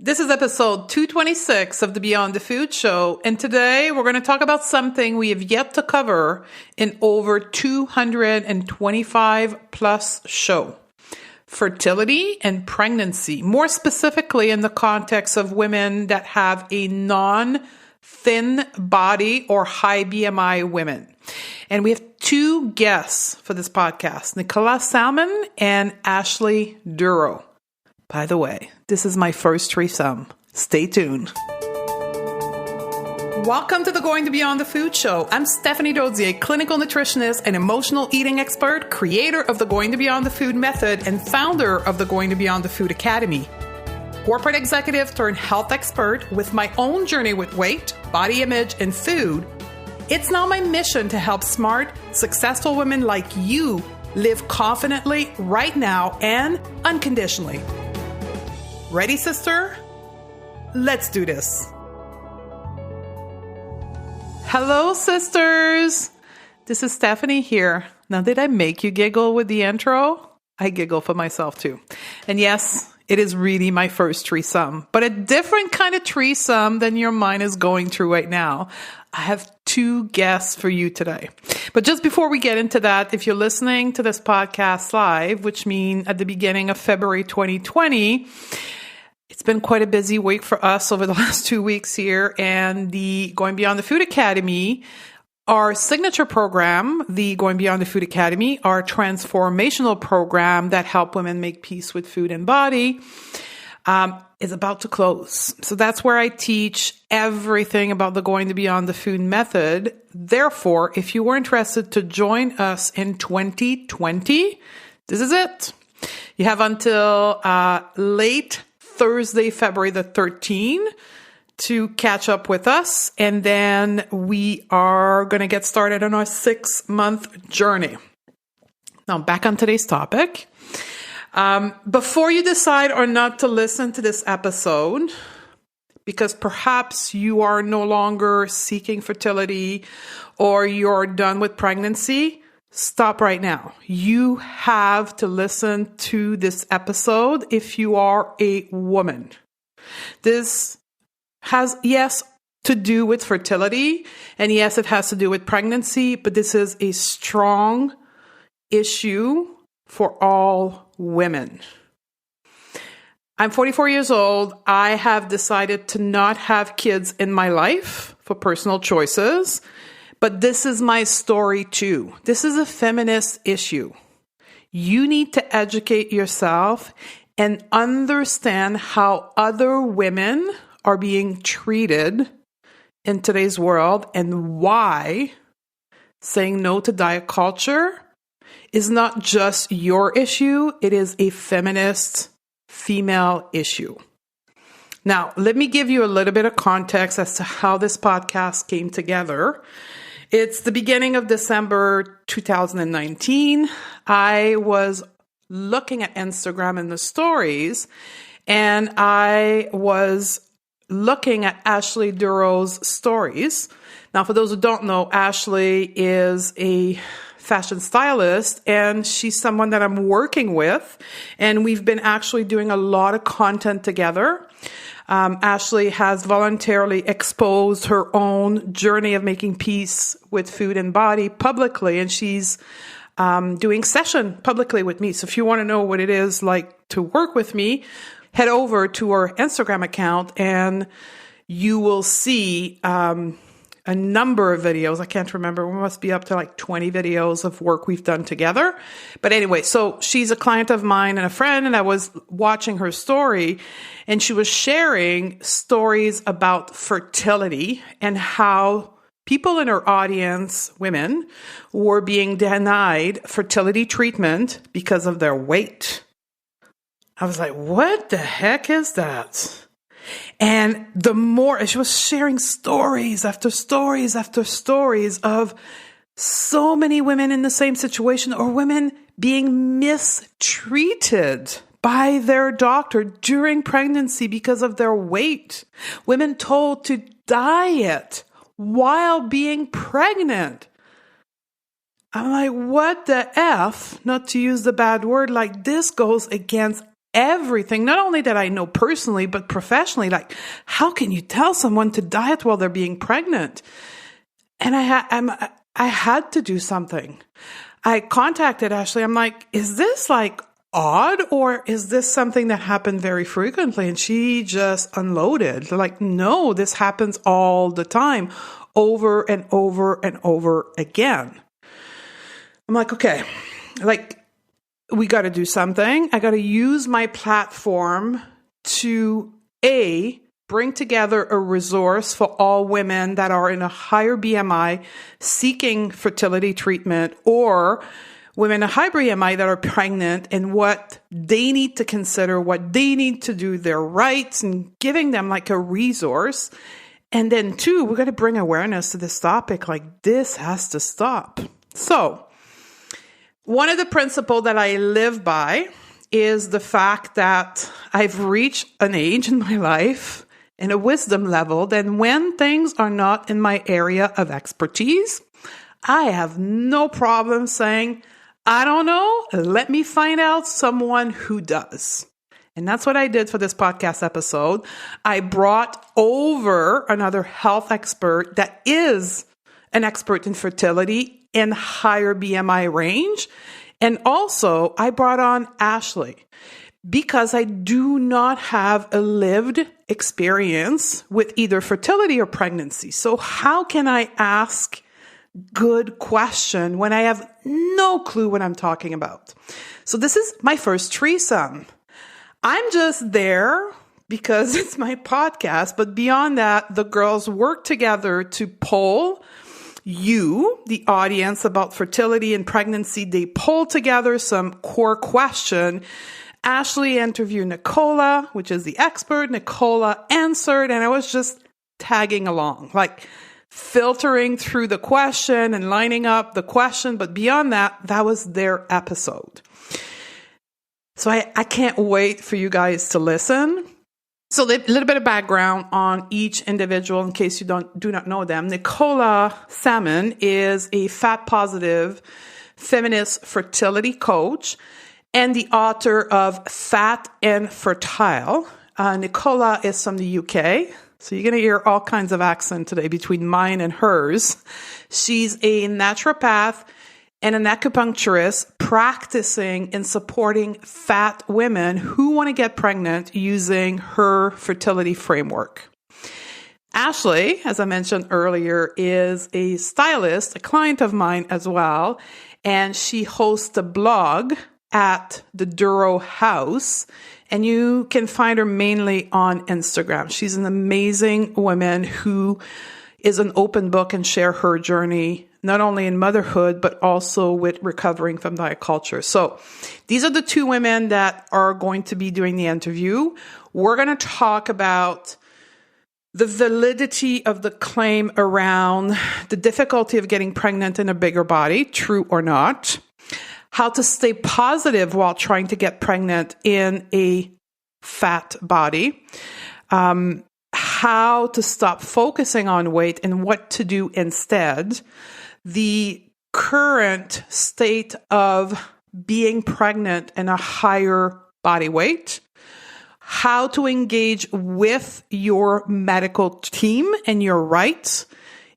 This is episode 226 of the Beyond the Food Show, and today we're going to talk about something we have yet to cover in over 225 plus show. Fertility and pregnancy, more specifically in the context of women that have a non-thin body or high BMI women. And we have two guests for this podcast, Nicola Salmon and Ashley Dorough. By the way, this is my first threesome. Stay tuned. Welcome to the Going to Beyond the Food Show. I'm Stephanie Dozier, clinical nutritionist and emotional eating expert, creator of the Going to Beyond the Food method, and founder of the Going to Beyond the Food Academy. Corporate executive turned health expert with my own journey with weight, body image, and food. It's now my mission to help smart, successful women like you live confidently right now and unconditionally. Ready, sister? Let's do this. Hello, sisters. This is Stephanie here. Now, did I make you giggle with the intro? I giggle for myself too. And yes, it is really my first threesome, but a different kind of threesome than your mind is going through right now. I have two guests for you today. But just before we get into that, if you're listening to this podcast live, which means at the beginning of February 2020, it's been quite a busy week for us over the last 2 weeks here, and the Going Beyond the Food Academy, our signature program, the Going Beyond the Food Academy, our transformational program that help women make peace with food and body, is about to close. So that's where I teach everything about the Going to Beyond the Food method. Therefore, if you were interested to join us in 2020, this is it. You have until late Thursday, February the 13th to catch up with us. And then we are going to get started on our 6-month journey. Now, back on today's topic. Before you decide or not to listen to this episode, because perhaps you are no longer seeking fertility or you're done with pregnancy, stop right now. You have to listen to this episode if you are a woman. This has, yes, to do with fertility, and yes, it has to do with pregnancy, but this is a strong issue for all women. I'm 44 years old. I have decided to not have kids in my life for personal choices. But this is my story too. This is a feminist issue. You need to educate yourself and understand how other women are being treated in today's world and why saying no to diet culture is not just your issue. It is a feminist female issue. Now, let me give you a little bit of context as to how this podcast came together. It's the beginning of December 2019. I was looking at Instagram in the stories, and I was looking at Ashley Dorough's stories. Now, for those who don't know, Ashley is a fashion stylist, and she's someone that I'm working with, and we've been actually doing a lot of content together. Ashley has voluntarily exposed her own journey of making peace with food and body publicly, and she's doing session publicly with me. So if you want to know what it is like to work with me, head over to her Instagram account, and you will see a number of videos. I can't remember. We must be up to like 20 videos of work we've done together. But anyway, so she's a client of mine and a friend, and I was watching her story, and she was sharing stories about fertility and how people in her audience, women, were being denied fertility treatment because of their weight. I was like, what the heck is that? And the more she was sharing stories after stories after stories of so many women in the same situation, or women being mistreated by their doctor during pregnancy because of their weight. Women told to diet while being pregnant. I'm like, what the F, not to use the bad word, like this goes against everything, not only that I know personally, but professionally. Like, how can you tell someone to diet while they're being pregnant? And I had to do something. I contacted Ashley. I'm like, is this like odd, or is this something that happened very frequently? And she just unloaded. Like, no, this happens all the time, over and over and over again. I'm like, okay, like, we got to do something. I got to use my platform to bring together a resource for all women that are in a higher BMI seeking fertility treatment, or women in a high BMI that are pregnant, and what they need to consider, what they need to do, their rights, and giving them like a resource. And then 2, we're going to bring awareness to this topic. Like, this has to stop. So one of the principles that I live by is the fact that I've reached an age in my life and a wisdom level that when things are not in my area of expertise, I have no problem saying, I don't know, let me find out someone who does. And that's what I did for this podcast episode. I brought over another health expert that is an expert in fertility in higher BMI range. And also I brought on Ashley because I do not have a lived experience with either fertility or pregnancy. So how can I ask good question when I have no clue what I'm talking about? So this is my first threesome. I'm just there because it's my podcast, but beyond that, the girls work together to poll you, the audience, about fertility and pregnancy. They poll together some core question. Ashley interviewed Nicola, which is the expert. Nicola answered, and I was just tagging along, like filtering through the question and lining up the question. But beyond that, that was their episode. So I can't wait for you guys to listen. So a little bit of background on each individual in case you do not know them. Nicola Salmon is a fat-positive feminist fertility coach and the author of Fat and Fertile. Nicola is from the UK, so you're going to hear all kinds of accent today between mine and hers. She's a naturopath and an acupuncturist practicing and supporting fat women who want to get pregnant using her fertility framework. Ashley, as I mentioned earlier, is a stylist, a client of mine as well, and she hosts a blog at the Dorough house, and you can find her mainly on Instagram. She's an amazing woman who is an open book and share her journey, not only in motherhood, but also with recovering from diet culture. So these are the 2 women that are going to be doing the interview. We're going to talk about the validity of the claim around the difficulty of getting pregnant in a bigger body, true or not, how to stay positive while trying to get pregnant in a fat body, how to stop focusing on weight and what to do instead, the current state of being pregnant and a higher body weight, how to engage with your medical team and your rights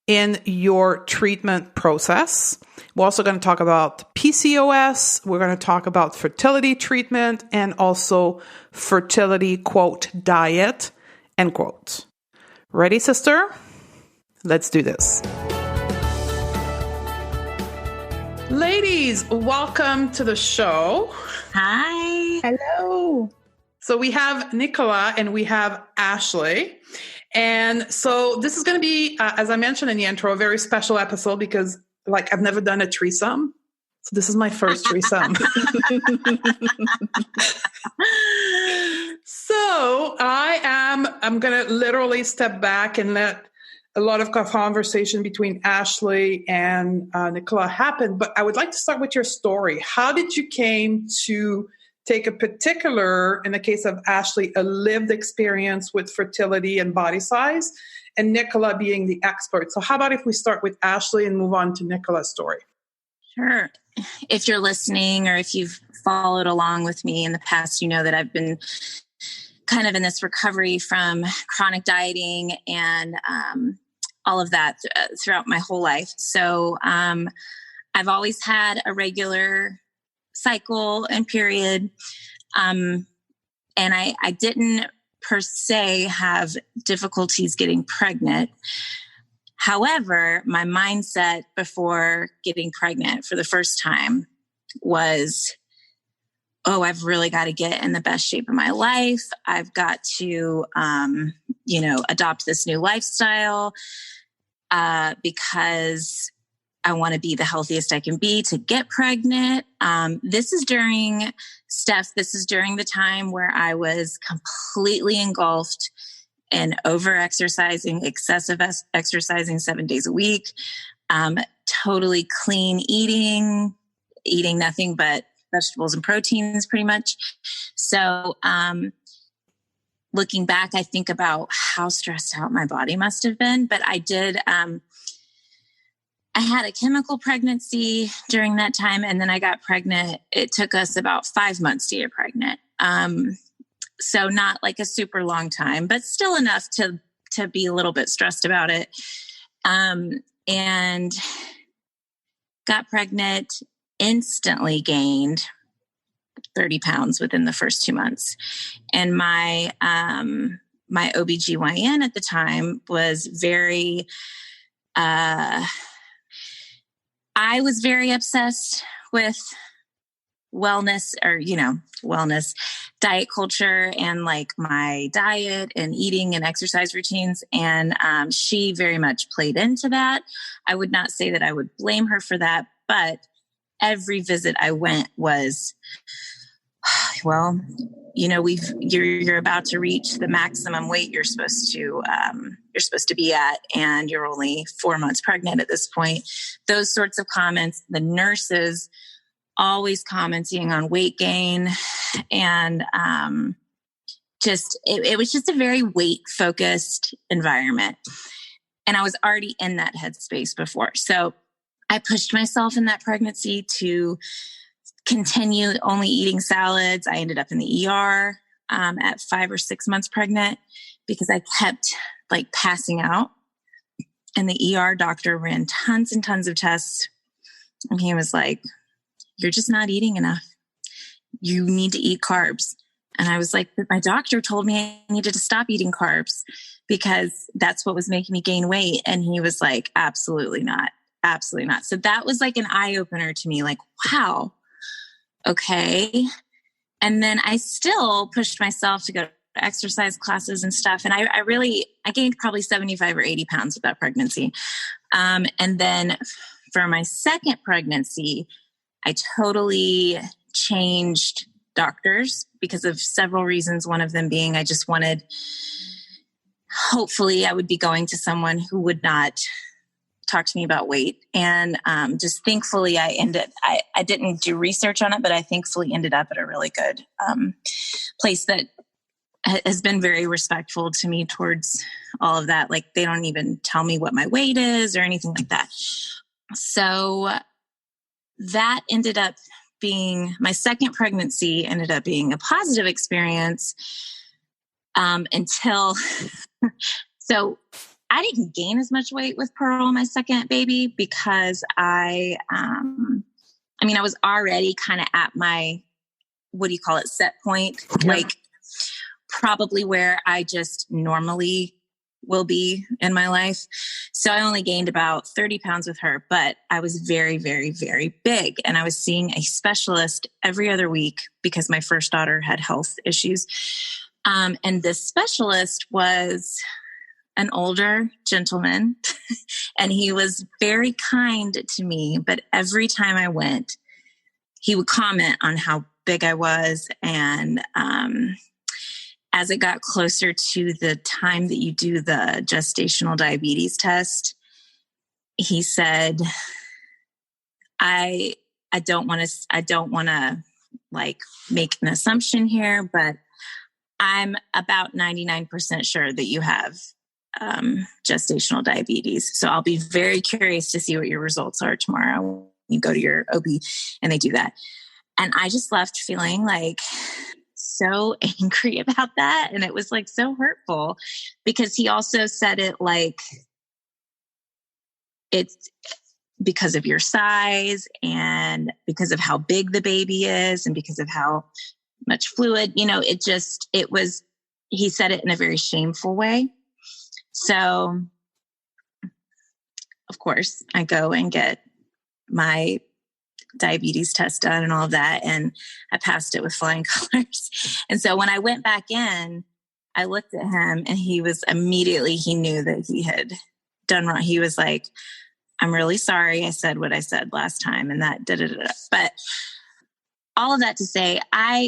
in your treatment process. We're also going to talk about PCOS. We're going to talk about fertility treatment and also fertility, quote, diet, end quote. Ready, sister? Let's do this. Ladies, welcome to the show. Hi. Hello. So we have Nicola and we have Ashley. And so this is going to be, as I mentioned in the intro, a very special episode because I've never done a threesome. So this is my first threesome. So I'm going to literally step back and let a lot of conversation between Ashley and Nicola happen. But I would like to start with your story. How did you came to take a particular, in the case of Ashley, a lived experience with fertility and body size, and Nicola being the expert? So how about if we start with Ashley and move on to Nicola's story? Sure. If you're listening or if you've followed along with me in the past, you know that I've been kind of in this recovery from chronic dieting and all of that throughout my whole life. So I've always had a regular cycle and period. And I didn't per se have difficulties getting pregnant. However, my mindset before getting pregnant for the first time was, oh, I've really got to get in the best shape of my life. I've got to, adopt this new lifestyle because I want to be the healthiest I can be to get pregnant. This is during the time where I was completely engulfed in over-exercising, excessive exercising 7 days a week, totally clean eating nothing but vegetables and proteins pretty much. So looking back, I think about how stressed out my body must have been. But I did, I had a chemical pregnancy during that time, and then I got pregnant. It took us about 5 months to get pregnant. So not like a super long time, but still enough to be a little bit stressed about it. And got pregnant, instantly gained 30 pounds within the first 2 months. And my OBGYN at the time was I was very obsessed with wellness diet culture and like my diet and eating and exercise routines. And she very much played into that. I would not say that I would blame her for that, but every visit I went was, well, you're about to reach the maximum weight you're supposed to be at, and you're only 4 months pregnant at this point. Those sorts of comments, the nurses always commenting on weight gain, and it was just a very weight focused environment. And I was already in that headspace before. So I pushed myself in that pregnancy to continue only eating salads. I ended up in the ER at 5 or 6 months pregnant because I kept like passing out. And the ER doctor ran tons and tons of tests. And he was like, "You're just not eating enough. You need to eat carbs." And I was like, "But my doctor told me I needed to stop eating carbs because that's what was making me gain weight." And he was like, "Absolutely not. Absolutely not." So that was like an eye opener to me, like, wow, okay. And then I still pushed myself to go to exercise classes and stuff. And I gained probably 75 or 80 pounds with that pregnancy. And then for my second pregnancy, I totally changed doctors because of several reasons. One of them being I just wanted, hopefully I would be going to someone who would not talk to me about weight. And just thankfully I didn't do research on it, but I thankfully ended up at a really good place that has been very respectful to me towards all of that. Like they don't even tell me what my weight is or anything like that. So that ended up being my second pregnancy, ended up being a positive experience until, so I didn't gain as much weight with Pearl, my second baby, because I was already kind of at my, set point, like probably where I just normally will be in my life. So I only gained about 30 pounds with her, but I was very, very, very big. And I was seeing a specialist every other week because my first daughter had health issues. And this specialist was an older gentleman and he was very kind to me, but every time I went, he would comment on how big I was. And, as it got closer to the time that you do the gestational diabetes test, he said, I don't want to like make an assumption here, but I'm about 99% sure that you have gestational diabetes. So I'll be very curious to see what your results are tomorrow you go to your OB and they do that. And I just left feeling like so angry about that. And it was like so hurtful because he also said it like, it's because of your size and because of how big the baby is and because of how much fluid, he said it in a very shameful way. So of course I go and get my diabetes test done and all of that. And I passed it with flying colors. And so when I went back in, I looked at him and he knew that he had done wrong. He was like, I'm really sorry. I said what I said last time and that But all of that to say,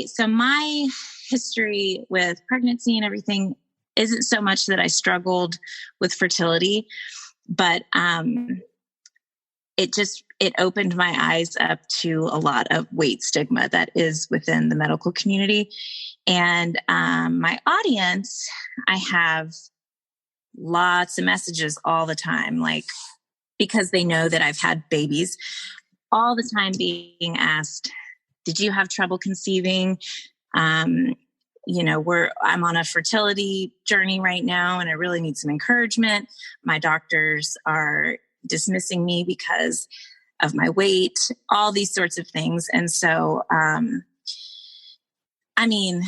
so my history with pregnancy and everything isn't so much that I struggled with fertility, but it opened my eyes up to a lot of weight stigma that is within the medical community. And my audience, I have lots of messages all the time, like, because they know that I've had babies, all the time being asked, did you have trouble conceiving? I'm on a fertility journey right now and I really need some encouragement. My doctors are dismissing me because of my weight, all these sorts of things. And so, an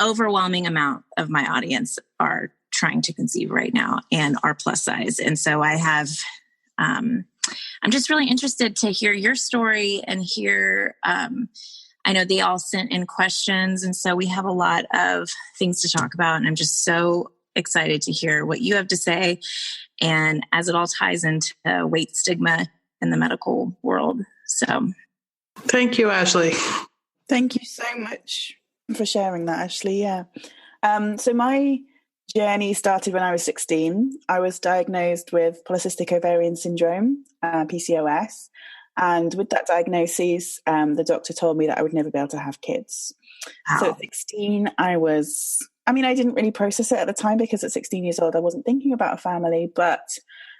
overwhelming amount of my audience are trying to conceive right now and are plus size. And so I have, I'm just really interested to hear your story and hear, I know they all sent in questions. And so we have a lot of things to talk about. And I'm just so excited to hear what you have to say. And as it all ties into weight stigma in the medical world. So thank you, Ashley. Thank you so much for sharing that, Ashley. Yeah. So my journey started when I was 16. I was diagnosed with polycystic ovarian syndrome, PCOS. And with that diagnosis, the doctor told me that I would never be able to have kids. Wow. So at 16, I didn't really process it at the time because at 16 years old, I wasn't thinking about a family. But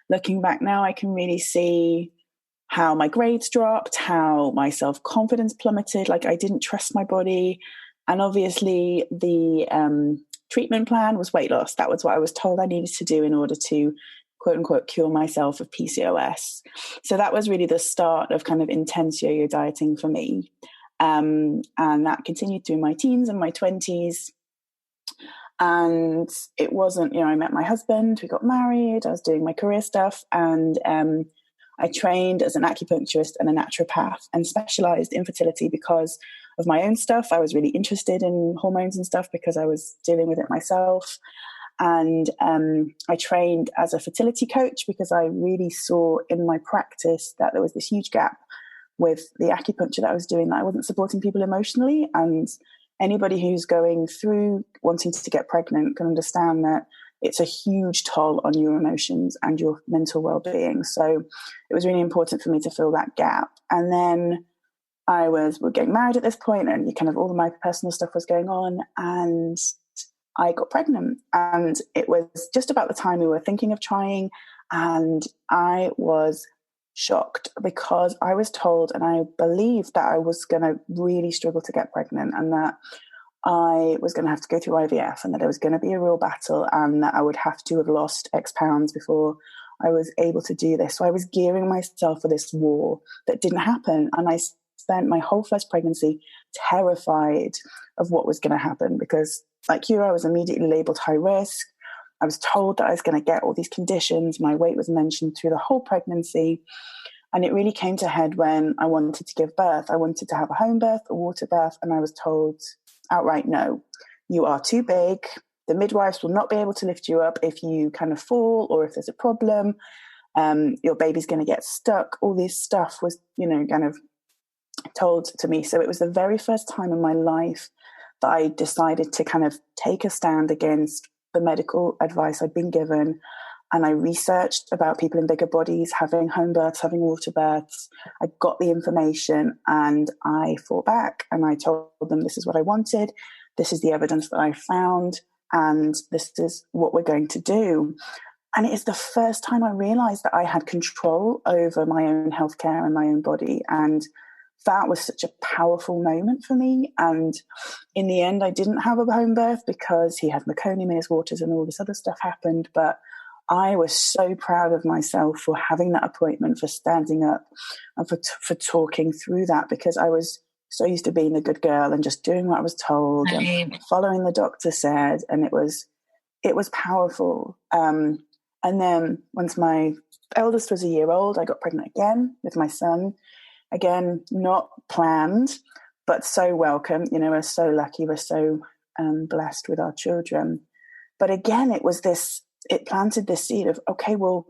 looking back now, I can really see how my grades dropped, how my self-confidence plummeted. Like I didn't trust my body. And obviously the treatment plan was weight loss. That was what I was told I needed to do in order to, quote unquote, cure myself of PCOS. So that was really the start of kind of intense yo-yo dieting for me. And that continued through my teens and my 20s. And it wasn't, I met my husband, we got married, I was doing my career stuff, and I trained as an acupuncturist and a naturopath and specialized in fertility because of my own stuff. I was really interested in hormones and stuff because I was dealing with it myself. And I trained as a fertility coach because I really saw in my practice that there was this huge gap with the acupuncture that I was doing, that I wasn't supporting people emotionally. And anybody who's going through wanting to get pregnant can understand that it's a huge toll on your emotions and your mental well-being. So it was really important for me to fill that gap. And then we're getting married at this point, and kind of all of my personal stuff was going on, and I got pregnant. And it was just about the time we were thinking of trying, and I was shocked because I was told, and I believed, that I was going to really struggle to get pregnant, and that I was going to have to go through IVF, and that it was going to be a real battle, and that I would have to have lost X pounds before I was able to do this. So I was gearing myself for this war that didn't happen. And I spent my whole first pregnancy terrified of what was going to happen because, like you, I was immediately labeled high risk. I was told that I was going to get all these conditions. My weight was mentioned through the whole pregnancy. And it really came to a head when I wanted to give birth. I wanted to have a home birth, a water birth, and I was told outright, no, you are too big. The midwives will not be able to lift you up if you kind of fall or if there's a problem. Your baby's going to get stuck. All this stuff was, kind of told to me. So it was the very first time in my life that I decided to kind of take a stand against the medical advice I'd been given. And I researched about people in bigger bodies having home births, having water births. I got the information and I fought back, and I told them this is what I wanted. This is the evidence that I found, and this is what we're going to do. And it is the first time I realized that I had control over my own healthcare and my own body. And that was such a powerful moment for me. And in the end, I didn't have a home birth because he had meconium in his waters and all this other stuff happened. But I was so proud of myself for having that appointment, for standing up and for talking through that, because I was so used to being a good girl and just doing what I was told and following the doctor said. And it was powerful. And then once my eldest was a year old, I got pregnant again with my son. Again, not planned, but so welcome. You know, we're so lucky. We're so blessed with our children. But again, it planted this seed of, okay, well,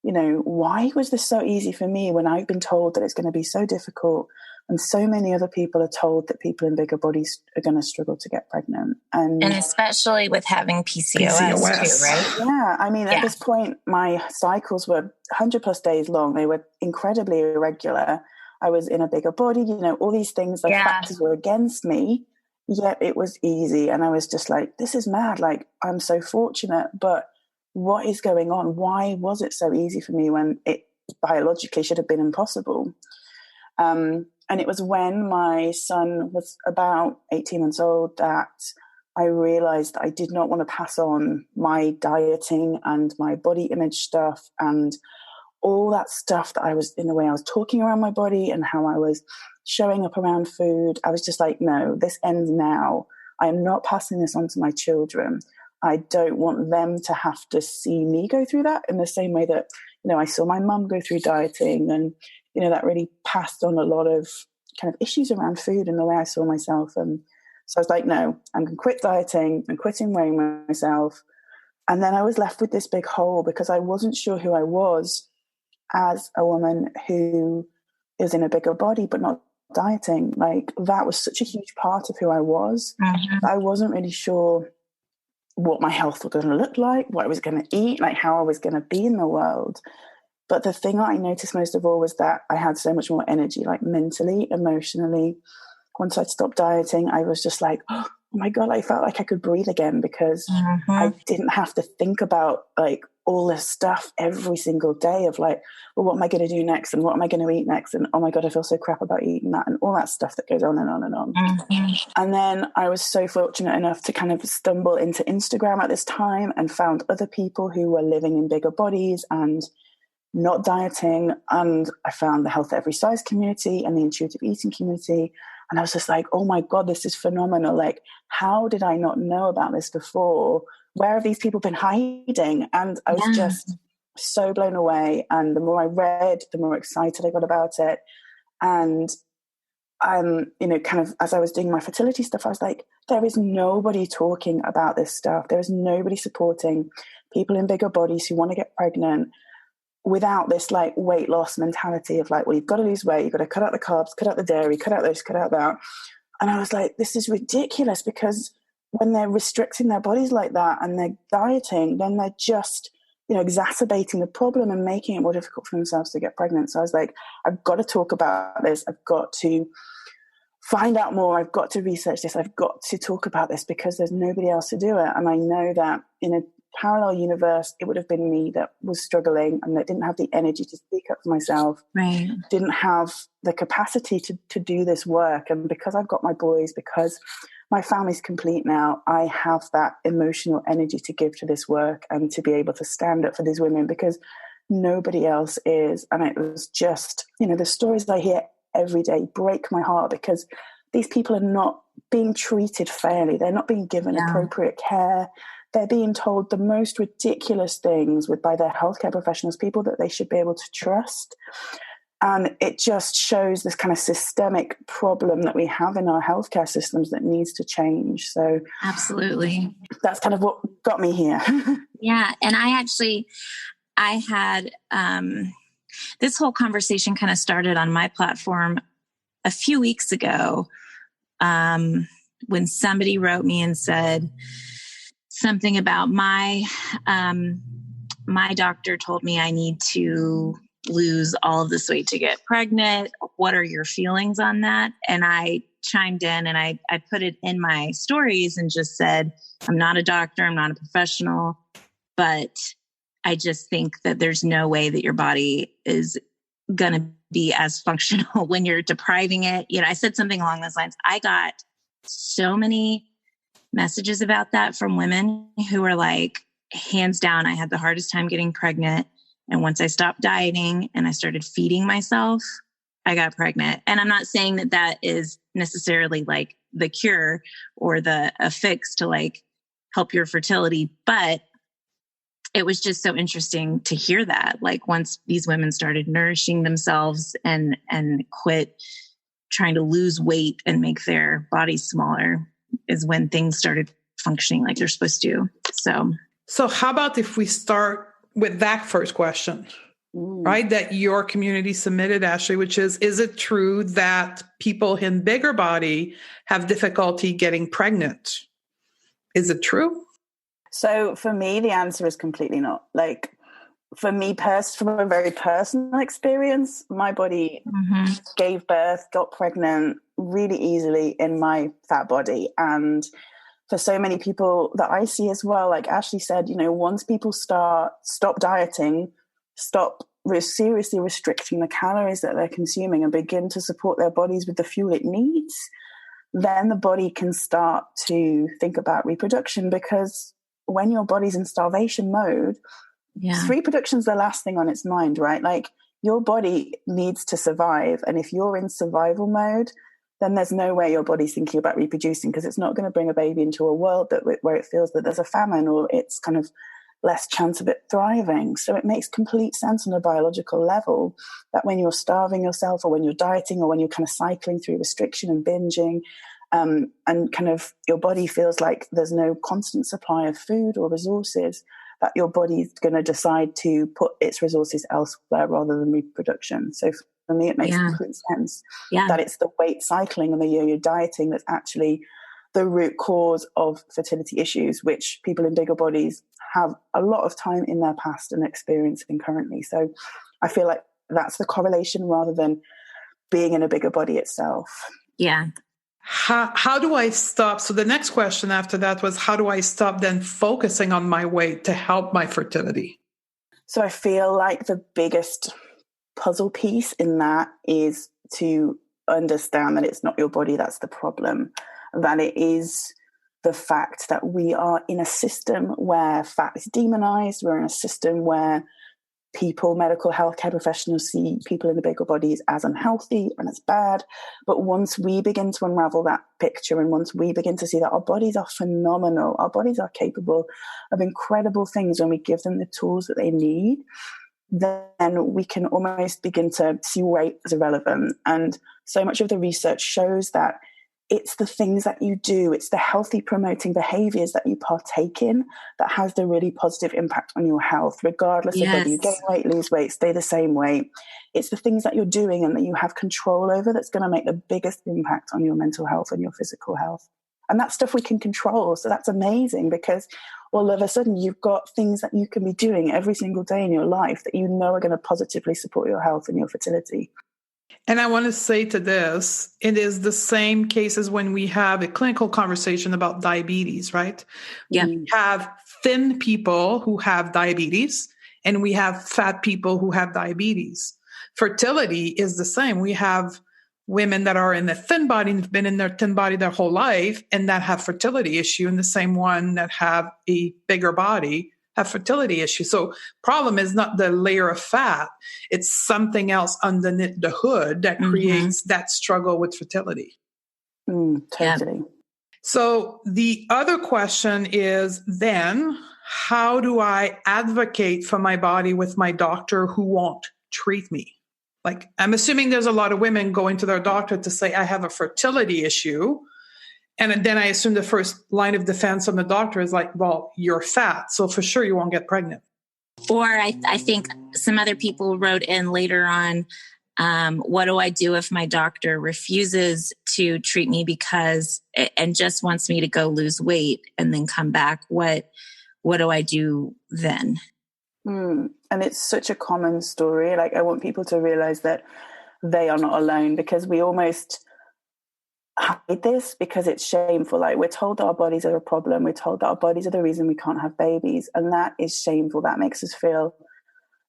you know, why was this so easy for me when I've been told that it's going to be so difficult? And so many other people are told that people in bigger bodies are going to struggle to get pregnant. And especially with having PCOS too, right? Yeah. I mean, at this point, my cycles were 100 plus days long. They were incredibly irregular. I was in a bigger body, you know, all these things, the factors were against me, yet it was easy. And I was just like, this is mad. Like, I'm so fortunate, but what is going on? Why was it so easy for me when it biologically should have been impossible? And it was when my son was about 18 months old that I realized that I did not want to pass on my dieting and my body image stuff and all that stuff that I was, in the way I was talking around my body and how I was showing up around food. I was just like, no, this ends now. I am not passing this on to my children. I don't want them to have to see me go through that in the same way that, you know, I saw my mum go through dieting, and, you know, that really passed on a lot of kind of issues around food and the way I saw myself. And so I was like, no, I'm going to quit dieting and quitting weighing myself. And then I was left with this big hole because I wasn't sure who I was as a woman who is in a bigger body but not dieting. Like, that was such a huge part of who I was. I wasn't really sure what my health was going to look like, what I was going to eat, like how I was going to be in the world. But the thing that I noticed most of all was that I had so much more energy, like mentally, emotionally. Once I'd stopped dieting, I was just like, oh my God, I felt like I could breathe again because I didn't have to think about like all this stuff every single day of like, well, what am I going to do next? And what am I going to eat next? And oh my God, I feel so crap about eating that, and all that stuff that goes on and on and on. And then I was so fortunate enough to kind of stumble into Instagram at this time and found other people who were living in bigger bodies and not dieting. And I found the Health at Every Size community and the intuitive eating community. And I was just like, oh my God, this is phenomenal. Like, how did I not know about this before? Where have these people been hiding? And I was just so blown away. And the more I read, the more excited I got about it. And you know, kind of as I was doing my fertility stuff, I was like, there is nobody talking about this stuff. There is nobody supporting people in bigger bodies who want to get pregnant without this like weight loss mentality of like, well, you've got to lose weight, you've got to cut out the carbs, cut out the dairy, cut out this, cut out that. And I was like, this is ridiculous, because when they're restricting their bodies like that and they're dieting, then they're just, you know, exacerbating the problem and making it more difficult for themselves to get pregnant. So I was like, I've got to talk about this. I've got to find out more. I've got to research this. I've got to talk about this because there's nobody else to do it. And I know that in a parallel universe, it would have been me that was struggling and that didn't have the energy to speak up for myself, didn't have the capacity to do this work. And because I've got my boys, because my family's complete now, I have that emotional energy to give to this work and to be able to stand up for these women because nobody else is. And it was just, you know, the stories I hear every day break my heart because these people are not being treated fairly. They're not being given appropriate care. They're being told the most ridiculous things by their healthcare professionals, people that they should be able to trust. And it just shows this kind of systemic problem that we have in our healthcare systems that needs to change. So absolutely, that's kind of what got me here. Yeah. And I had this whole conversation kind of started on my platform a few weeks ago when somebody wrote me and said something about my doctor told me I need to lose all of this weight to get pregnant. What are your feelings on that? And I chimed in and I put it in my stories and just said, I'm not a doctor, I'm not a professional, but I just think that there's no way that your body is going to be as functional when you're depriving it. I said something along those lines. I got so many messages about that from women who were like, hands down, I had the hardest time getting pregnant. And once I stopped dieting and I started feeding myself, I got pregnant. And I'm not saying that that is necessarily like the cure or a fix to like help your fertility, but it was just so interesting to hear that. Like once these women started nourishing themselves and quit trying to lose weight and make their bodies smaller is when things started functioning like they're supposed to. So how about if we start with that first question, right? That your community submitted, Ashley, which is it true that people in bigger body have difficulty getting pregnant? Is it true? So for me, the answer is completely not. Like for me, from a very personal experience, my body gave birth, got pregnant really easily in my fat body. And for so many people that I see as well, like Ashley said, once people stop dieting, stop seriously restricting the calories that they're consuming and begin to support their bodies with the fuel it needs, then the body can start to think about reproduction. Because when your body's in starvation mode, reproduction's the last thing on its mind, right? Like your body needs to survive. And if you're in survival mode, then there's no way your body's thinking about reproducing, because it's not going to bring a baby into a world where it feels that there's a famine or it's kind of less chance of it thriving. So it makes complete sense on a biological level that when you're starving yourself or when you're dieting or when you're kind of cycling through restriction and binging, and kind of your body feels like there's no constant supply of food or resources, that your body's going to decide to put its resources elsewhere rather than reproduction. So for me, it makes complete sense that it's the weight cycling and the yo-yo dieting that's actually the root cause of fertility issues, which people in bigger bodies have a lot of time in their past and experiencing currently. So I feel like that's the correlation rather than being in a bigger body itself. Yeah. How do I stop? So the next question after that was, how do I stop then focusing on my weight to help my fertility? So I feel like the biggest puzzle piece in that is to understand that it's not your body that's the problem, that it is the fact that we are in a system where fat is demonized. We're in a system where medical healthcare professionals see people in the bigger bodies as unhealthy and as bad. But once we begin to unravel that picture and once we begin to see that our bodies are phenomenal, our bodies are capable of incredible things when we give them the tools that they need, then we can almost begin to see weight as irrelevant. And so much of the research shows that it's the things that you do, it's the healthy promoting behaviors that you partake in that has the really positive impact on your health, regardless of whether you gain weight, lose weight, stay the same weight. It's the things that you're doing and that you have control over that's going to make the biggest impact on your mental health and your physical health. And that's stuff we can control. So that's amazing, because all of a sudden you've got things that you can be doing every single day in your life that you know are going to positively support your health and your fertility. And I want to say to this, it is the same cases when we have a clinical conversation about diabetes, right? Yeah. We have thin people who have diabetes and we have fat people who have diabetes. Fertility is the same. We have women that are in the thin body and have been in their thin body their whole life and that have fertility issue, and the same one that have a bigger body have fertility issues. So problem is not the layer of fat. It's something else underneath the hood that creates that struggle with fertility. Totally. Yeah. So the other question is then, how do I advocate for my body with my doctor who won't treat me? Like, I'm assuming there's a lot of women going to their doctor to say, I have a fertility issue. And then I assume the first line of defense from the doctor is like, well, you're fat, so for sure you won't get pregnant. Or I think some other people wrote in later on, what do I do if my doctor refuses to treat me and just wants me to go lose weight and then come back? What do I do then? And it's such a common story. Like, I want people to realize that they are not alone, because we almost hide this because it's shameful. Like, we're told that our bodies are a problem. We're told that our bodies are the reason we can't have babies. And that is shameful. That makes us feel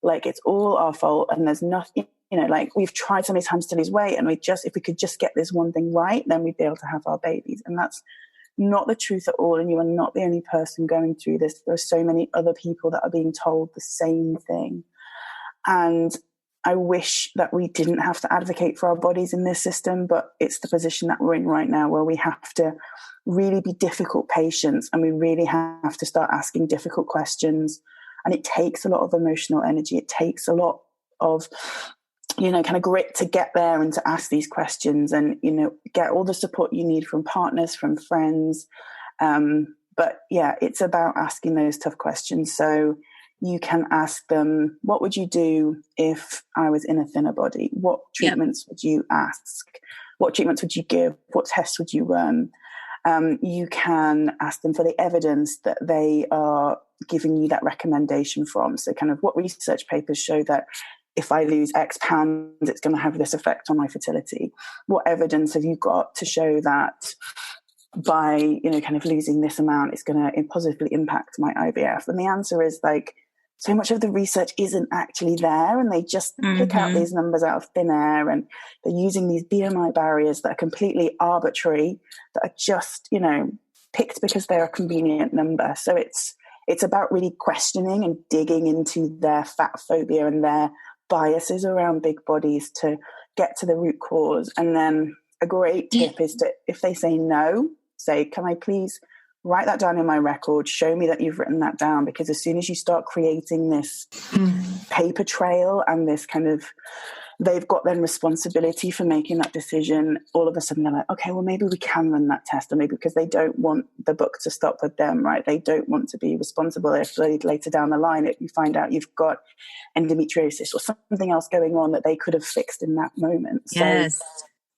like it's all our fault. And there's nothing, like, we've tried so many times to lose weight, and if we could just get this one thing right, then we'd be able to have our babies. And that's not the truth at all. And you are not the only person going through this. There are so many other people that are being told the same thing. And I wish that we didn't have to advocate for our bodies in this system, but it's the position that we're in right now, where we have to really be difficult patients, and we really have to start asking difficult questions. And it takes a lot of emotional energy. It takes a lot of, kind of grit to get there and to ask these questions, and, get all the support you need from partners, from friends. But yeah, it's about asking those tough questions. So you can ask them, what would you do if I was in a thinner body? What treatments would you ask? What treatments would you give? What tests would you run? You can ask them for the evidence that they are giving you that recommendation from. So kind of, what research papers show that if I lose X pounds, it's going to have this effect on my fertility? What evidence have you got to show that by, kind of losing this amount, it's going to positively impact my IVF? And the answer is, like, so much of the research isn't actually there, and they just pick out these numbers out of thin air, and they're using these BMI barriers that are completely arbitrary, that are just, picked because they're a convenient number. So it's about really questioning and digging into their fat phobia and their biases around big bodies to get to the root cause. And then a great tip is to, if they say no, say, can I please write that down in my record, show me that you've written that down? Because as soon as you start creating this paper trail and this kind of, they've got then responsibility for making that decision, all of a sudden they're like, okay, well, maybe we can run that test. Or maybe, because they don't want the book to stop with them, right? They don't want to be responsible if later down the line you find out you've got endometriosis or something else going on that they could have fixed in that moment. Yes. So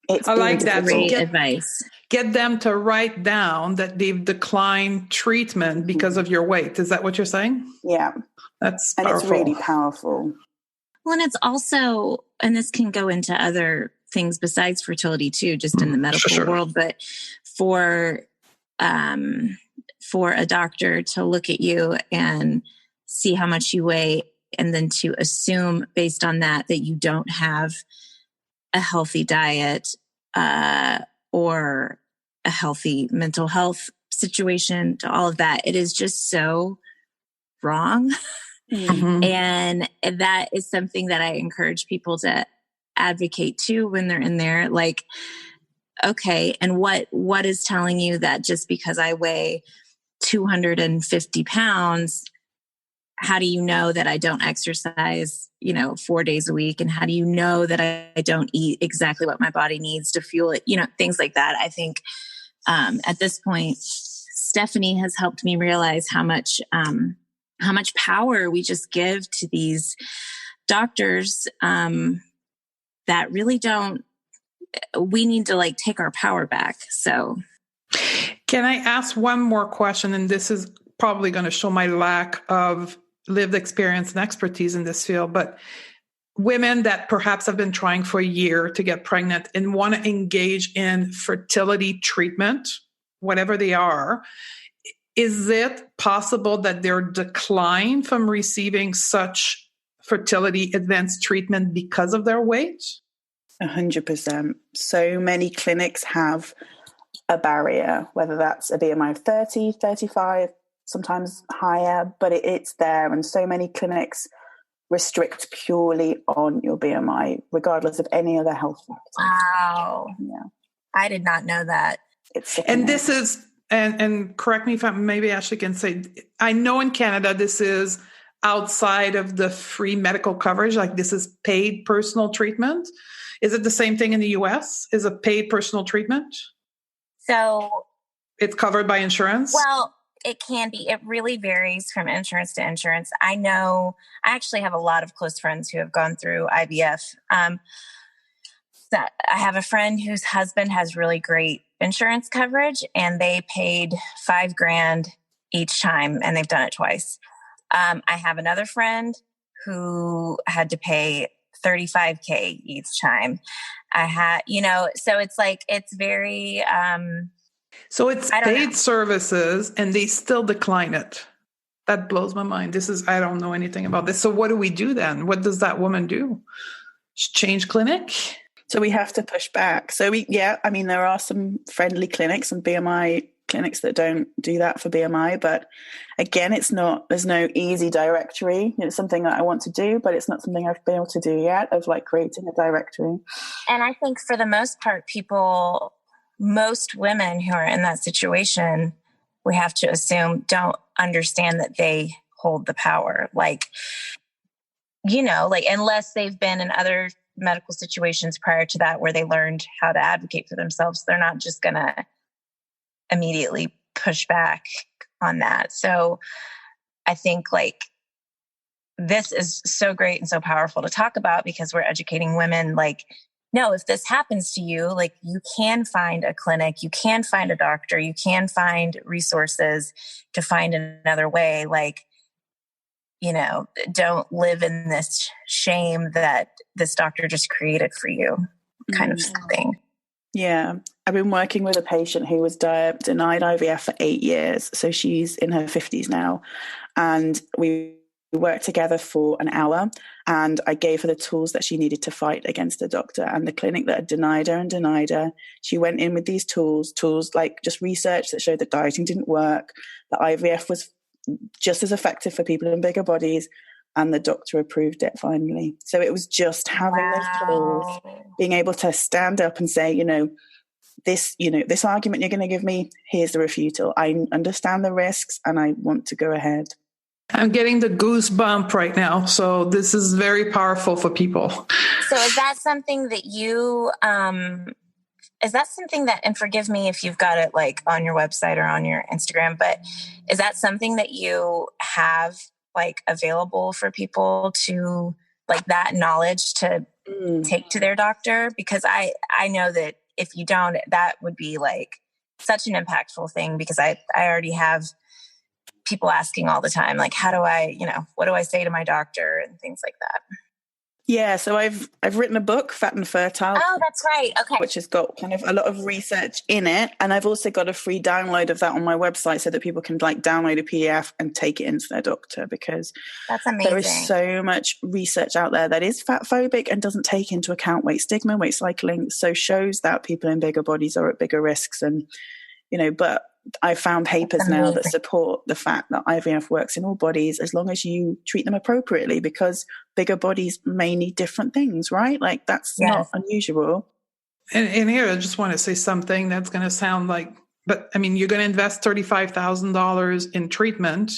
it's I like that. Great advice. Get them to write down that they've declined treatment because of your weight. Is that what you're saying? Yeah. That's powerful. And it's really powerful. Well, and it's also, and this can go into other things besides fertility too, just in the medical world, but for a doctor to look at you and see how much you weigh, and then to assume based on that you don't have a healthy diet or a healthy mental health situation, to all of that, it is just so wrong. And that is something that I encourage people to advocate to when they're in there. Like, okay, and what is telling you that just because I weigh 250 pounds, how do you know that I don't exercise, 4 days a week? And how do you know that I don't eat exactly what my body needs to fuel it? Things like that. I think at this point, Stephanie has helped me realize how much power we just give to these doctors that really don't. We need to take our power back. So, can I ask one more question? And this is probably going to show my lack of lived experience and expertise in this field, but women that perhaps have been trying for a year to get pregnant and want to engage in fertility treatment, whatever they are, is it possible that they're declined from receiving such fertility advanced treatment because of their weight? 100%. So many clinics have a barrier, whether that's a BMI of 30, 35, sometimes higher, but it's there. And so many clinics restrict purely on your BMI, regardless of any other health factors. Wow. Yeah. I did not know that. And this is, and correct me if maybe Ashley can say, I know in Canada, this is outside of the free medical coverage, like this is paid personal treatment. Is it the same thing in the US? Is it paid personal treatment? So it's covered by insurance? Well, it can be. It really varies from insurance to insurance. I know I actually have a lot of close friends who have gone through IVF. I have a friend whose husband has really great insurance coverage, and they paid $5,000 each time, and they've done it twice. I have another friend who had to pay $35K each time. I had, so it's like, it's very, so it's paid services and they still decline it. That blows my mind. I don't know anything about this. So what do we do then? What does that woman do? Change clinic? So we have to push back. So there are some friendly clinics and BMI clinics that don't do that for BMI, but again, there's no easy directory. It's something that I want to do, but it's not something I've been able to do yet, of like creating a directory. And I think for the most part, most women who are in that situation, we have to assume don't understand that they hold the power. Like, unless they've been in other medical situations prior to that where they learned how to advocate for themselves, they're not just going to immediately push back on that. So I think this is so great and so powerful to talk about, because we're educating women. No, if this happens to you, you can find a clinic, you can find a doctor, you can find resources to find another way. Don't live in this shame that this doctor just created for you, kind of thing. Yeah. I've been working with a patient who was denied IVF for 8 years. So she's in her 50s now. And we worked together for an hour, and I gave her the tools that she needed to fight against the doctor and the clinic that had denied her. She went in with these tools like just research that showed that dieting didn't work, that IVF was just as effective for people in bigger bodies, and the doctor approved it finally. So it was just having those tools, being able to stand up and say, this argument you're going to give me, here's the refutal. I understand the risks and I want to go ahead. I'm getting the goosebump right now. So this is very powerful for people. So is that something that and forgive me if you've got it on your website or on your Instagram, but is that something that you have available for people to that knowledge to take to their doctor? Because I know that if you don't, that would be such an impactful thing, because I already have people asking all the time, how do I, what do I say to my doctor and things like that. Yeah, so I've written a book, Fat and Fertile. Oh, that's right. Okay. Which has got kind of a lot of research in it. And I've also got a free download of that on my website so that people can download a PDF and take it into their doctor, because that's amazing. There is so much research out there that is fat phobic and doesn't take into account weight stigma, weight cycling. So shows that people in bigger bodies are at bigger risks. And, but I found papers now that support the fact that IVF works in all bodies as long as you treat them appropriately, because bigger bodies may need different things, right? That's not unusual. And here, I just want to say something that's going to sound but I mean, you're going to invest $35,000 in treatment.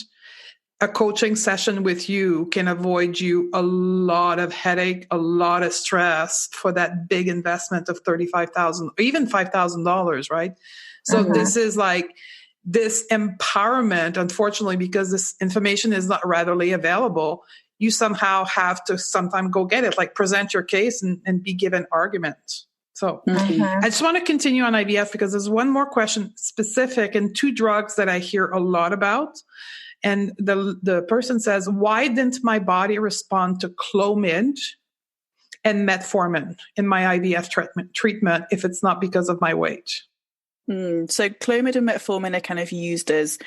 A coaching session with you can avoid you a lot of headache, a lot of stress for that big investment of $35,000 or even $5,000, right? So this is this empowerment, unfortunately, because this information is not readily available, you somehow have to sometime go get it, present your case and be given argument. So I just want to continue on IVF because there's one more question specific and 2 drugs that I hear a lot about. And the person says, why didn't my body respond to Clomid and metformin in my IVF treatment if it's not because of my weight? So Clomid and metformin are kind of used as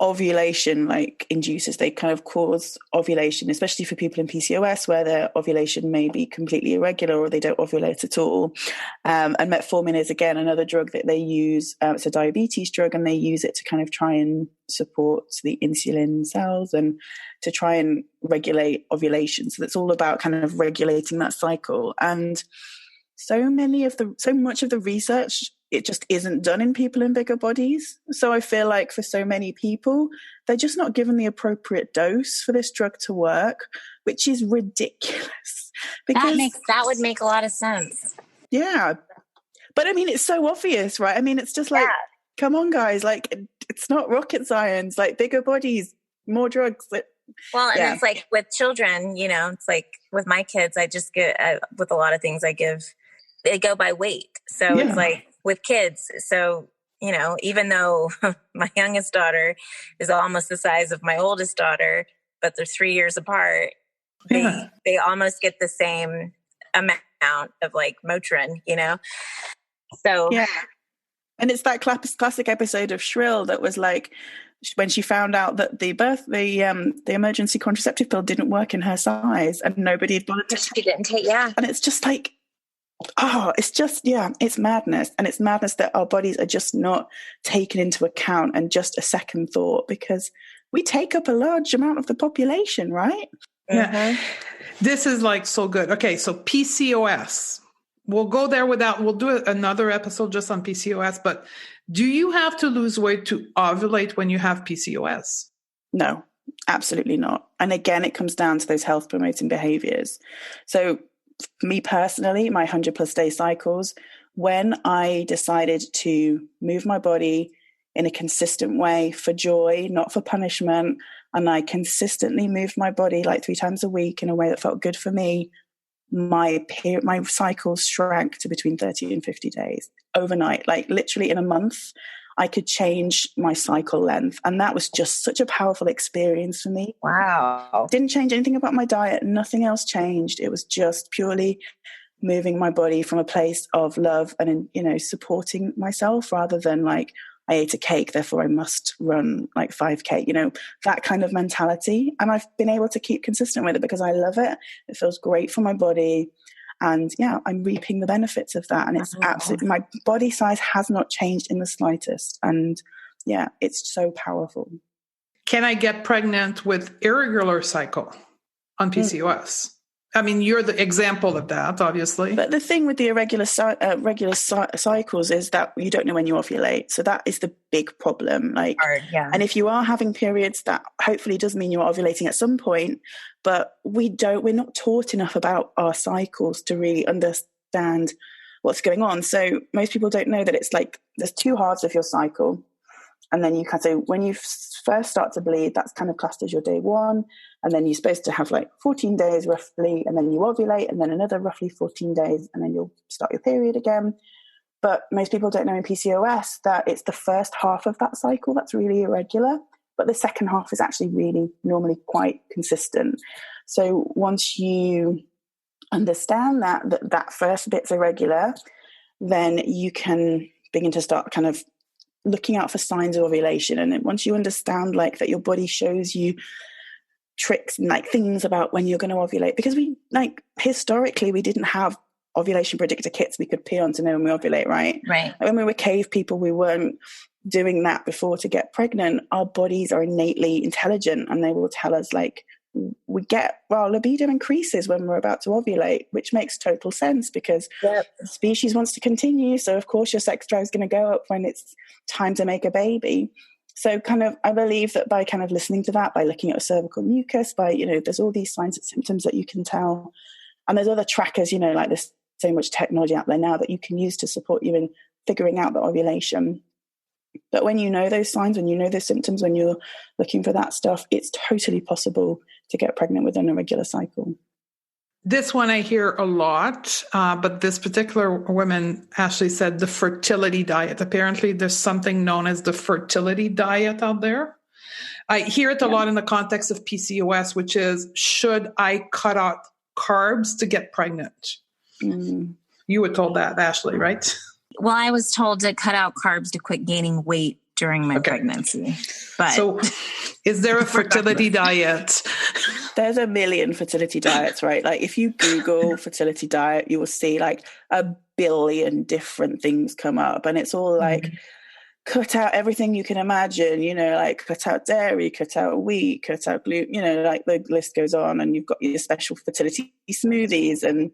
ovulation inducers. They kind of cause ovulation, especially for people in PCOS where their ovulation may be completely irregular or they don't ovulate at all. And metformin is, again, another drug that they use. It's a diabetes drug, and they use it to kind of try and support the insulin cells and to try and regulate ovulation. So it's all about kind of regulating that cycle. And so much of the research, it just isn't done in people in bigger bodies. So I feel for so many people, they're just not given the appropriate dose for this drug to work, which is ridiculous. Because that would make a lot of sense. Yeah. But I mean, it's so obvious, right? I mean, it's just come on, guys, it's not rocket science, bigger bodies, more drugs. Well, and it's with children, it's with my kids, I just get, with a lot of things they go by weight. So it's with kids. So, even though my youngest daughter is almost the size of my oldest daughter, but they're 3 years apart, they almost get the same amount of like Motrin, So yeah. And it's that classic episode of Shrill that was like when she found out that the emergency contraceptive pill didn't work in her size and nobody had bothered to. She didn't take, yeah. And it's just like, it's madness. And it's madness that our bodies are just not taken into account and just a second thought, because we take up a large amount of the population, right? Yeah. This is like so good. Okay, so PCOS. We'll go there we'll do another episode just on PCOS, but do you have to lose weight to ovulate when you have PCOS? No, absolutely not. And again, it comes down to those health promoting behaviors. So for me personally, my 100+ day cycles, when I decided to move my body in a consistent way for joy, not for punishment, and I consistently moved my body like 3 times a week in a way that felt good for me, my cycles shrank to between 30 and 50 days overnight. Like literally in a month, I could change my cycle length. And that was just such a powerful experience for me. Wow. Didn't change anything about my diet. Nothing else changed. It was just purely moving my body from a place of love and, supporting myself rather than like, I ate a cake, therefore I must run like 5K, that kind of mentality. And I've been able to keep consistent with it because I love it. It feels great for my body. And yeah, I'm reaping the benefits of that. And it's absolutely, my body size has not changed in the slightest. And yeah, it's so powerful. Can I get pregnant with irregular cycle on PCOS? I mean, you're the example of that, obviously. But the thing with the irregular cycles is that you don't know when you ovulate. So that is the big problem. And if you are having periods, that hopefully does mean you're ovulating at some point. But we're not taught enough about our cycles to really understand what's going on. So most people don't know that it's like there's 2 halves of your cycle. And then you can say when you first start to bleed, that's kind of classed as your day 1. And then you're supposed to have like 14 days roughly, and then you ovulate, and then another roughly 14 days, and then you'll start your period again. But most people don't know in PCOS that it's the first half of that cycle that's really irregular, but the second half is actually really normally quite consistent. So once you understand that first bit's irregular, then you can begin to start kind of looking out for signs of ovulation. And once you understand like that your body shows you tricks and like things about when you're going to ovulate, because we like historically we didn't have ovulation predictor kits we could pee on to know when we ovulate, right? Like when we were cave people, we weren't doing that before to get pregnant. Our bodies are innately intelligent and they will tell us like our libido increases when we're about to ovulate, which makes total sense because the species wants to continue. So of course your sex drive is going to go up when it's time to make a baby. So kind of, I believe that by kind of listening to that, by looking at a cervical mucus, by, there's all these signs and symptoms that you can tell. And there's other trackers, like there's so much technology out there now that you can use to support you in figuring out the ovulation. But when you know those signs, when you know those symptoms, when you're looking for that stuff, it's totally possible to get pregnant with an irregular cycle. This one I hear a lot, but this particular woman actually said the fertility diet. Apparently there's something known as the fertility diet out there. I hear it a lot in the context of PCOS, which is, should I cut out carbs to get pregnant? You were told that, Ashley, right? Well, I was told to cut out carbs to quit gaining weight during my pregnancy. But so is there a fertility diet? There's a million fertility diets, right? Like if you Google fertility diet, you will see like a billion different things come up. And it's all like cut out everything you can imagine, like cut out dairy, cut out wheat, cut out gluten, like the list goes on. And you've got your special fertility smoothies and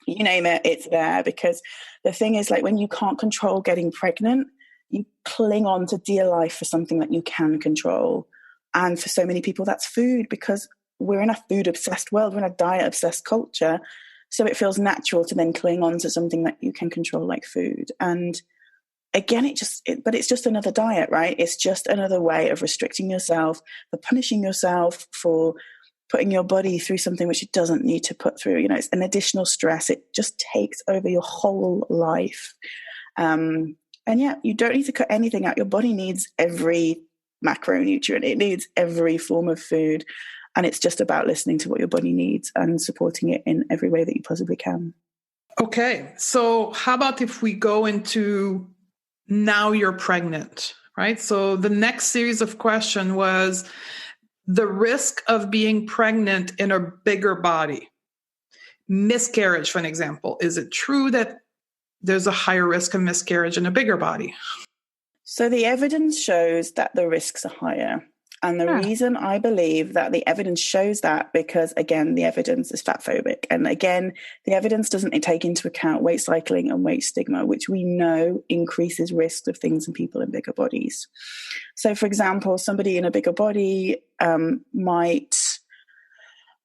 you name it, it's there. Because the thing is, like when you can't control getting pregnant, you cling on to dear life for something that you can control. And for so many people, that's food, because we're in a food-obsessed world. We're in a diet-obsessed culture. So it feels natural to then cling on to something that you can control, like food. And again, but it's just another diet, right? It's just another way of restricting yourself, for punishing yourself, for putting your body through something which it doesn't need to put through. It's an additional stress. It just takes over your whole life. And yeah, you don't need to cut anything out. Your body needs every macronutrient. It needs every form of food. And it's just about listening to what your body needs and supporting it in every way that you possibly can. Okay. So how about if we go into now you're pregnant, right? So the next series of question was the risk of being pregnant in a bigger body. Miscarriage, for an example. Is it true that there's a higher risk of miscarriage in a bigger body? So the evidence shows that the risks are higher. And the reason I believe that the evidence shows that, because again, the evidence is fat phobic. And again, the evidence doesn't take into account weight cycling and weight stigma, which we know increases risks of things in people in bigger bodies. So for example, somebody in a bigger body might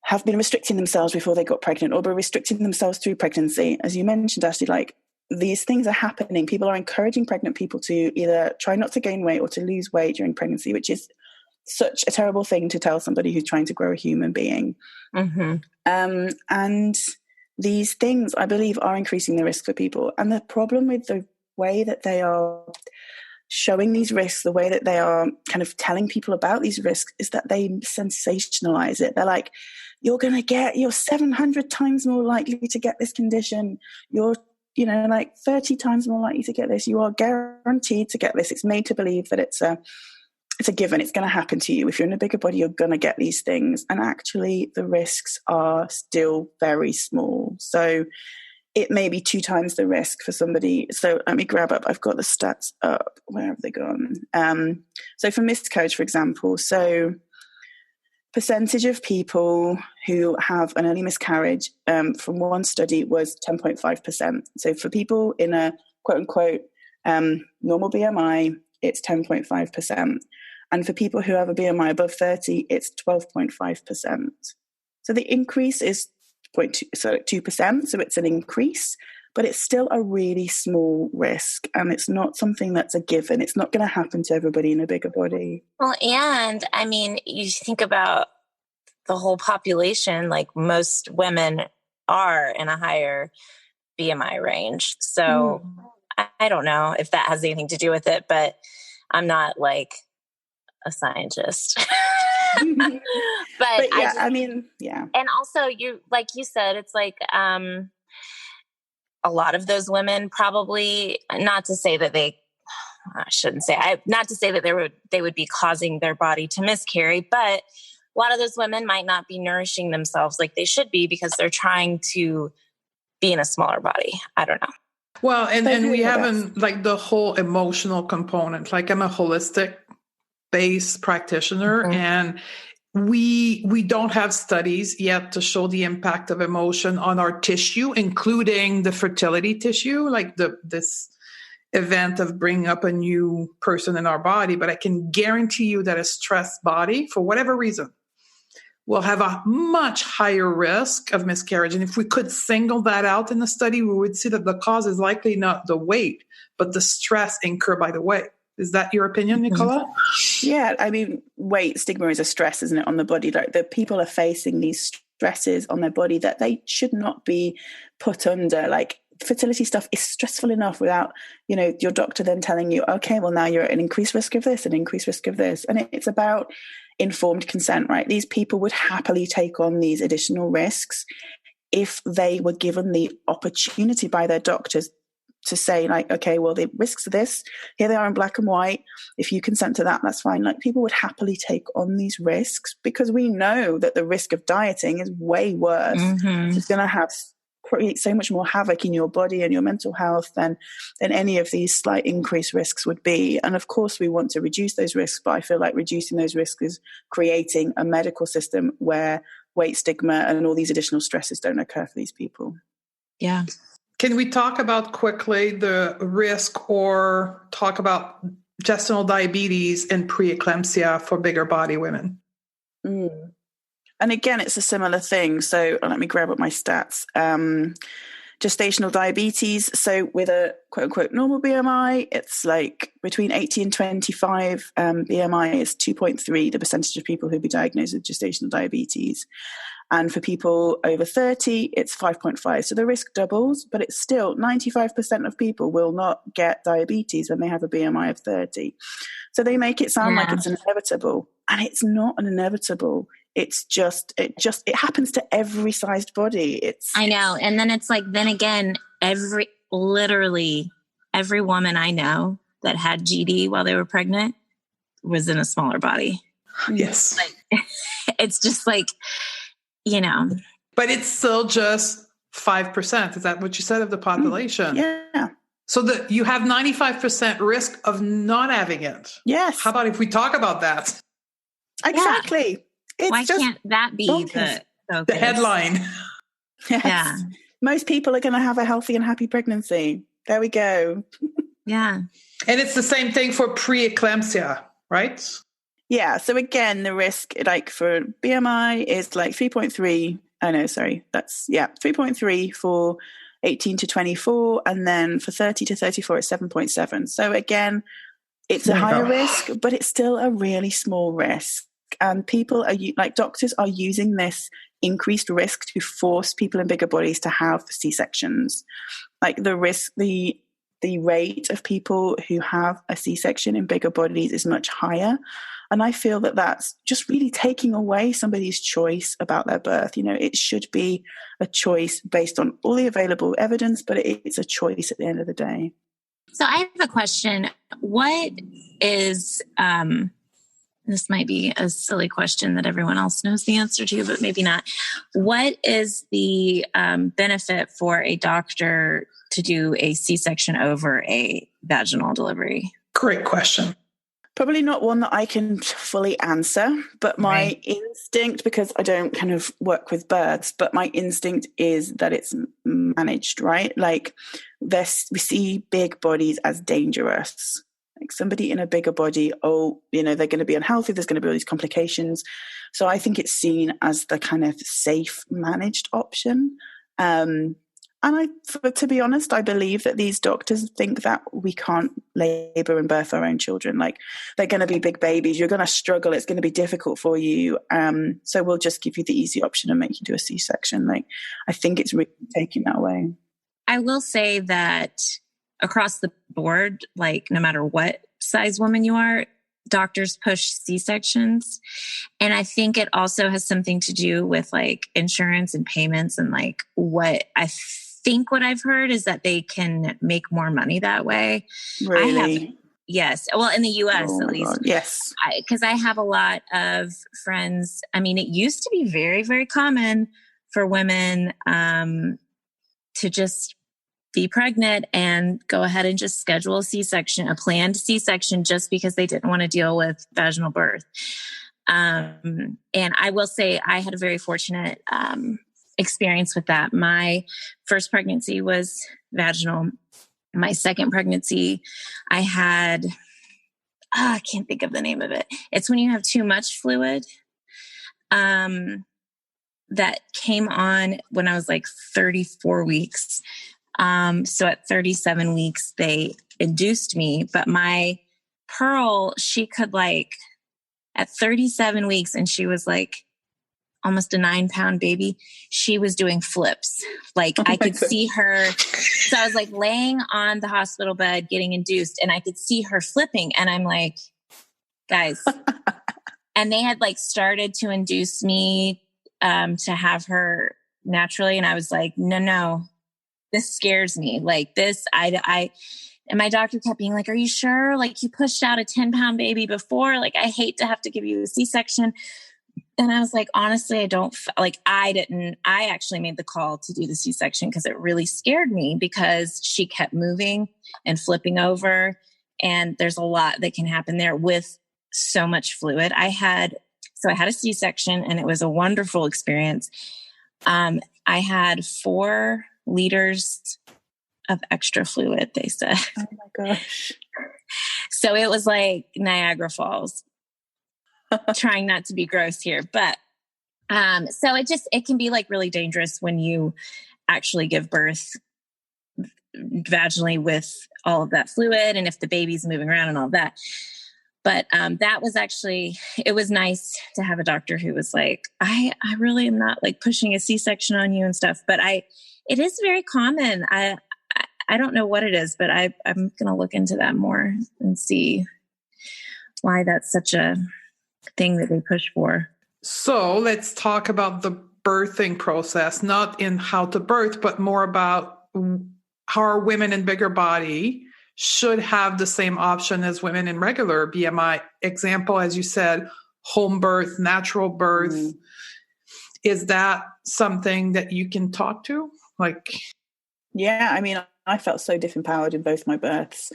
have been restricting themselves before they got pregnant, or be restricting themselves through pregnancy. As you mentioned, Ashley, like these things are happening. People are encouraging pregnant people to either try not to gain weight or to lose weight during pregnancy, which is such a terrible thing to tell somebody who's trying to grow a human being. Mm-hmm. And these things, I believe, are increasing the risk for people. And the problem with the way that they are showing these risks, the way that they are kind of telling people about these risks, is that they sensationalize it. They're like, you're 700 times more likely to get this condition. You're, like 30 times more likely to get this. You are guaranteed to get this. It's made to believe that it's a given. It's going to happen to you. If you're in a bigger body, you're going to get these things. And actually, the risks are still very small. So it may be 2 times the risk for somebody. So let me grab up. I've got the stats up. Where have they gone? So for miscarriage, for example, so percentage of people who have an early miscarriage from one study was 10.5%. So for people in a quote unquote normal BMI, it's 10.5%. And for people who have a BMI above 30, it's 12.5%. So the increase is 2%. So it's an increase, but it's still a really small risk. And it's not something that's a given. It's not going to happen to everybody in a bigger body. Well, and I mean, you think about the whole population, like most women are in a higher BMI range. So I don't know if that has anything to do with it, but I'm not like a scientist. but yeah, I mean. And also you, like you said, it's like, a lot of those women probably, not to say that they would be causing their body to miscarry, but a lot of those women might not be nourishing themselves like they should be because they're trying to be in a smaller body. I don't know. Well, and we haven't like the whole emotional component. Like I'm a holistic based practitioner, and we don't have studies yet to show the impact of emotion on our tissue, including the fertility tissue, like this event of bringing up a new person in our body. But I can guarantee you that a stressed body, for whatever reason, will have a much higher risk of miscarriage. And if we could single that out in the study, we would see that the cause is likely not the weight, but the stress incurred by the weight. Is that your opinion, Nicola? Yeah, I mean, weight stigma is a stress, isn't it, on the body? Like the people are facing these stresses on their body that they should not be put under. Like fertility stuff is stressful enough without, your doctor then telling you, okay, well now you're at an increased risk of this, an increased risk of this. And it's about informed consent, right? These people would happily take on these additional risks if they were given the opportunity by their doctors to say like, okay, well, the risks of this, here they are in black and white. If you consent to that, that's fine. Like people would happily take on these risks because we know that the risk of dieting is way worse. It's going to create so much more havoc in your body and your mental health than any of these slight increased risks would be. And of course we want to reduce those risks, but I feel like reducing those risks is creating a medical system where weight stigma and all these additional stresses don't occur for these people. Yeah. Can we talk about quickly the risk or talk about gestational diabetes and preeclampsia for bigger body women? And again, it's a similar thing. So let me grab up my stats. Gestational diabetes. So with a quote unquote normal BMI, it's like between 80 and 25. BMI is 2.3, the percentage of people who'll be diagnosed with gestational diabetes. And for people over 30, it's 5.5. So the risk doubles, but it's still 95% of people will not get diabetes when they have a BMI of 30. So they make it sound like it's inevitable. And it's not an inevitable. it happens to every sized body. I know. And then it's like, then again, literally every woman I know that had GD while they were pregnant was in a smaller body. Yes. Like, it's just like, But it's still just 5%. Is that what you said of the population? Yeah. So that you have 95% risk of not having it. Yes. How about if we talk about that? Exactly. Yeah. Why can't that be the headline? Yes. Yeah. Most people are going to have a healthy and happy pregnancy. There we go. Yeah. And it's the same thing for preeclampsia, right? Yeah. So again, the risk like for BMI is like 3.3. Oh no, sorry. 3.3 for 18 to 24. And then for 30 to 34, it's 7.7. So again, it's a higher risk, but it's still a really small risk. And people are doctors are using this increased risk to force people in bigger bodies to have C-sections. Like the rate of people who have a C-section in bigger bodies is much higher. And I feel that that's just really taking away somebody's choice about their birth. It should be a choice based on all the available evidence, but it's a choice at the end of the day. So I have a question. What is, this might be a silly question that everyone else knows the answer to, but maybe not. What is the benefit for a doctor to do a C-section over a vaginal delivery? Great question. Probably not one that I can fully answer, but my instinct, because I don't kind of work with births, but my instinct is that it's managed, right? Like we see big bodies as dangerous. Like somebody in a bigger body, they're going to be unhealthy. There's going to be all these complications. So I think it's seen as the kind of safe managed option. To be honest, I believe that these doctors think that we can't labor and birth our own children. Like they're going to be big babies. You're going to struggle. It's going to be difficult for you. So we'll just give you the easy option and make you do a C-section. Like I think it's really taking that way. I will say that across the board, like no matter what size woman you are, doctors push C-sections. And I think it also has something to do with like insurance and payments and like what I've heard is that they can make more money that way. Really? Yes. Well, in the US at least. God. Yes. Because I have a lot of friends. I mean, it used to be very, very common for women to just be pregnant and go ahead and just schedule a planned C-section just because they didn't want to deal with vaginal birth. And I will say I had a very fortunate experience with that. My first pregnancy was vaginal. My second pregnancy, I had, I can't think of the name of it. It's when you have too much fluid. That came on when I was like 34 weeks. So at 37 weeks, they induced me, but my Pearl, she could at 37 weeks, and she was like almost a 9-pound baby. She was doing flips. I could see her. So I was like laying on the hospital bed getting induced, and I could see her flipping. And I'm like, guys, and they had started to induce me, to have her naturally. And I was like, no, this scares me. And my doctor kept being like, are you sure? You pushed out a 10-pound baby before. I hate to have to give you a C-section. And I was like, honestly, I actually made the call to do the C-section because it really scared me because she kept moving and flipping over. And there's a lot that can happen there with so much fluid. I had a C-section, and it was a wonderful experience. I had 4 liters of extra fluid, they said. Oh my gosh. So it was like Niagara Falls. Trying not to be gross here, but so it can be really dangerous when you actually give birth vaginally with all of that fluid, and if the baby's moving around and all that. But that was it was nice to have a doctor who was like, I really am not pushing a C-section on you and stuff, but it is very common. I don't know what it is, but I'm going to look into that more and see why that's such a thing that they push for. So let's talk about the birthing process, not in how to birth, but more about how our women in bigger body should have the same option as women in regular BMI. Example, as you said, home birth, natural birth. Mm. Is that something that you can talk to? Yeah, I mean, I felt so disempowered in both my births.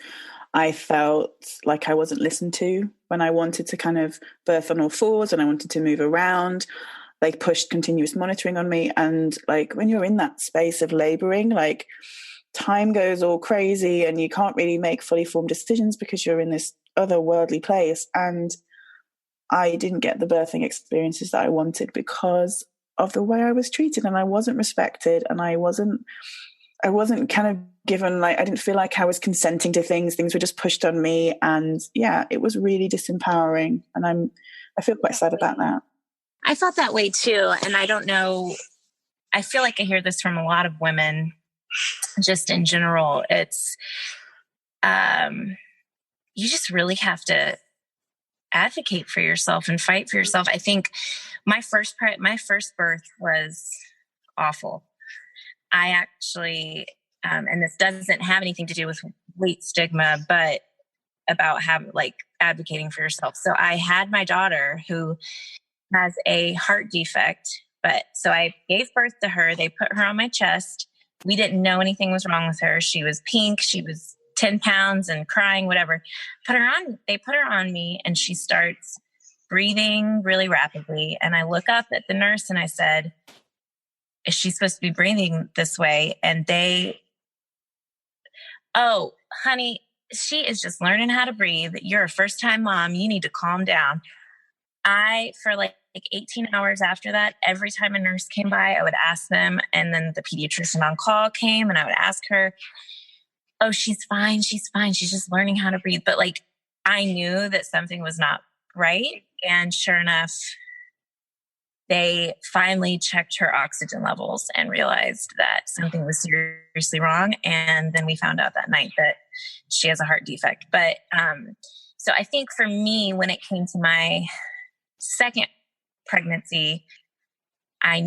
I felt like I wasn't listened to when I wanted to kind of birth on all fours and I wanted to move around. They pushed continuous monitoring on me. And like when you're in that space of laboring, like time goes all crazy and you can't really make fully formed decisions because you're in this otherworldly place. And I didn't get the birthing experiences that I wanted because of the way I was treated, and I wasn't respected, and I wasn't kind of given, like, I didn't feel like I was consenting to things. Things were just pushed on me. And yeah, it was really disempowering. And I feel quite sad about that. I felt that way too. And I don't know, I feel like I hear this from a lot of women, just in general. It's, you just really have to advocate for yourself and fight for yourself. I think my first birth was awful. I actually, and this doesn't have anything to do with weight stigma, but about advocating for yourself. So I had my daughter who has a heart defect, so I gave birth to her. They put her on my chest. We didn't know anything was wrong with her. She was pink. She was 10 pounds and crying, whatever. They put her on me, and she starts breathing really rapidly. And I look up at the nurse and I said, is she supposed to be breathing this way? And oh, honey, she is just learning how to breathe. You're a first-time mom. You need to calm down. For like 18 hours after that, every time a nurse came by, I would ask them. And then the pediatrician on call came and I would ask her, oh, she's fine. She's fine. She's just learning how to breathe. But like, I knew that something was not right. And sure enough, they finally checked her oxygen levels and realized that something was seriously wrong. And then we found out that night that she has a heart defect. But so I think for me, when it came to my second pregnancy, I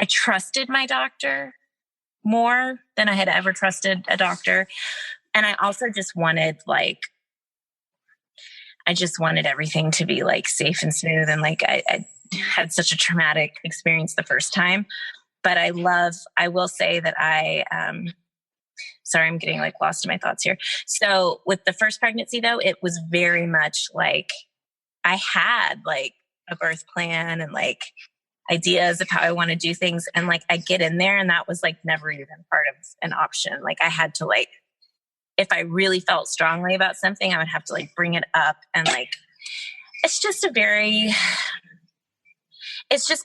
trusted my doctor more than I had ever trusted a doctor. And I also just wanted everything to be like safe and smooth. And like, I had such a traumatic experience the first time, but I will say that sorry, I'm getting like lost in my thoughts here. So with the first pregnancy though, it was very much like I had like a birth plan and like ideas of how I want to do things. And like, I get in there and that was like never even part of an option. Like I had to like, if I really felt strongly about something, I would have to like bring it up. And like, it's just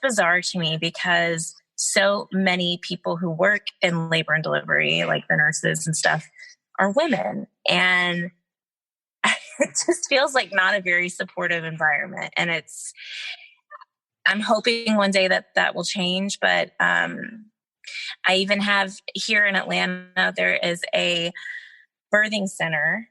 bizarre to me because so many people who work in labor and delivery, like the nurses and stuff, are women. And it just feels like not a very supportive environment. And I'm hoping one day that will change. But I even have here in Atlanta, there is a birthing center.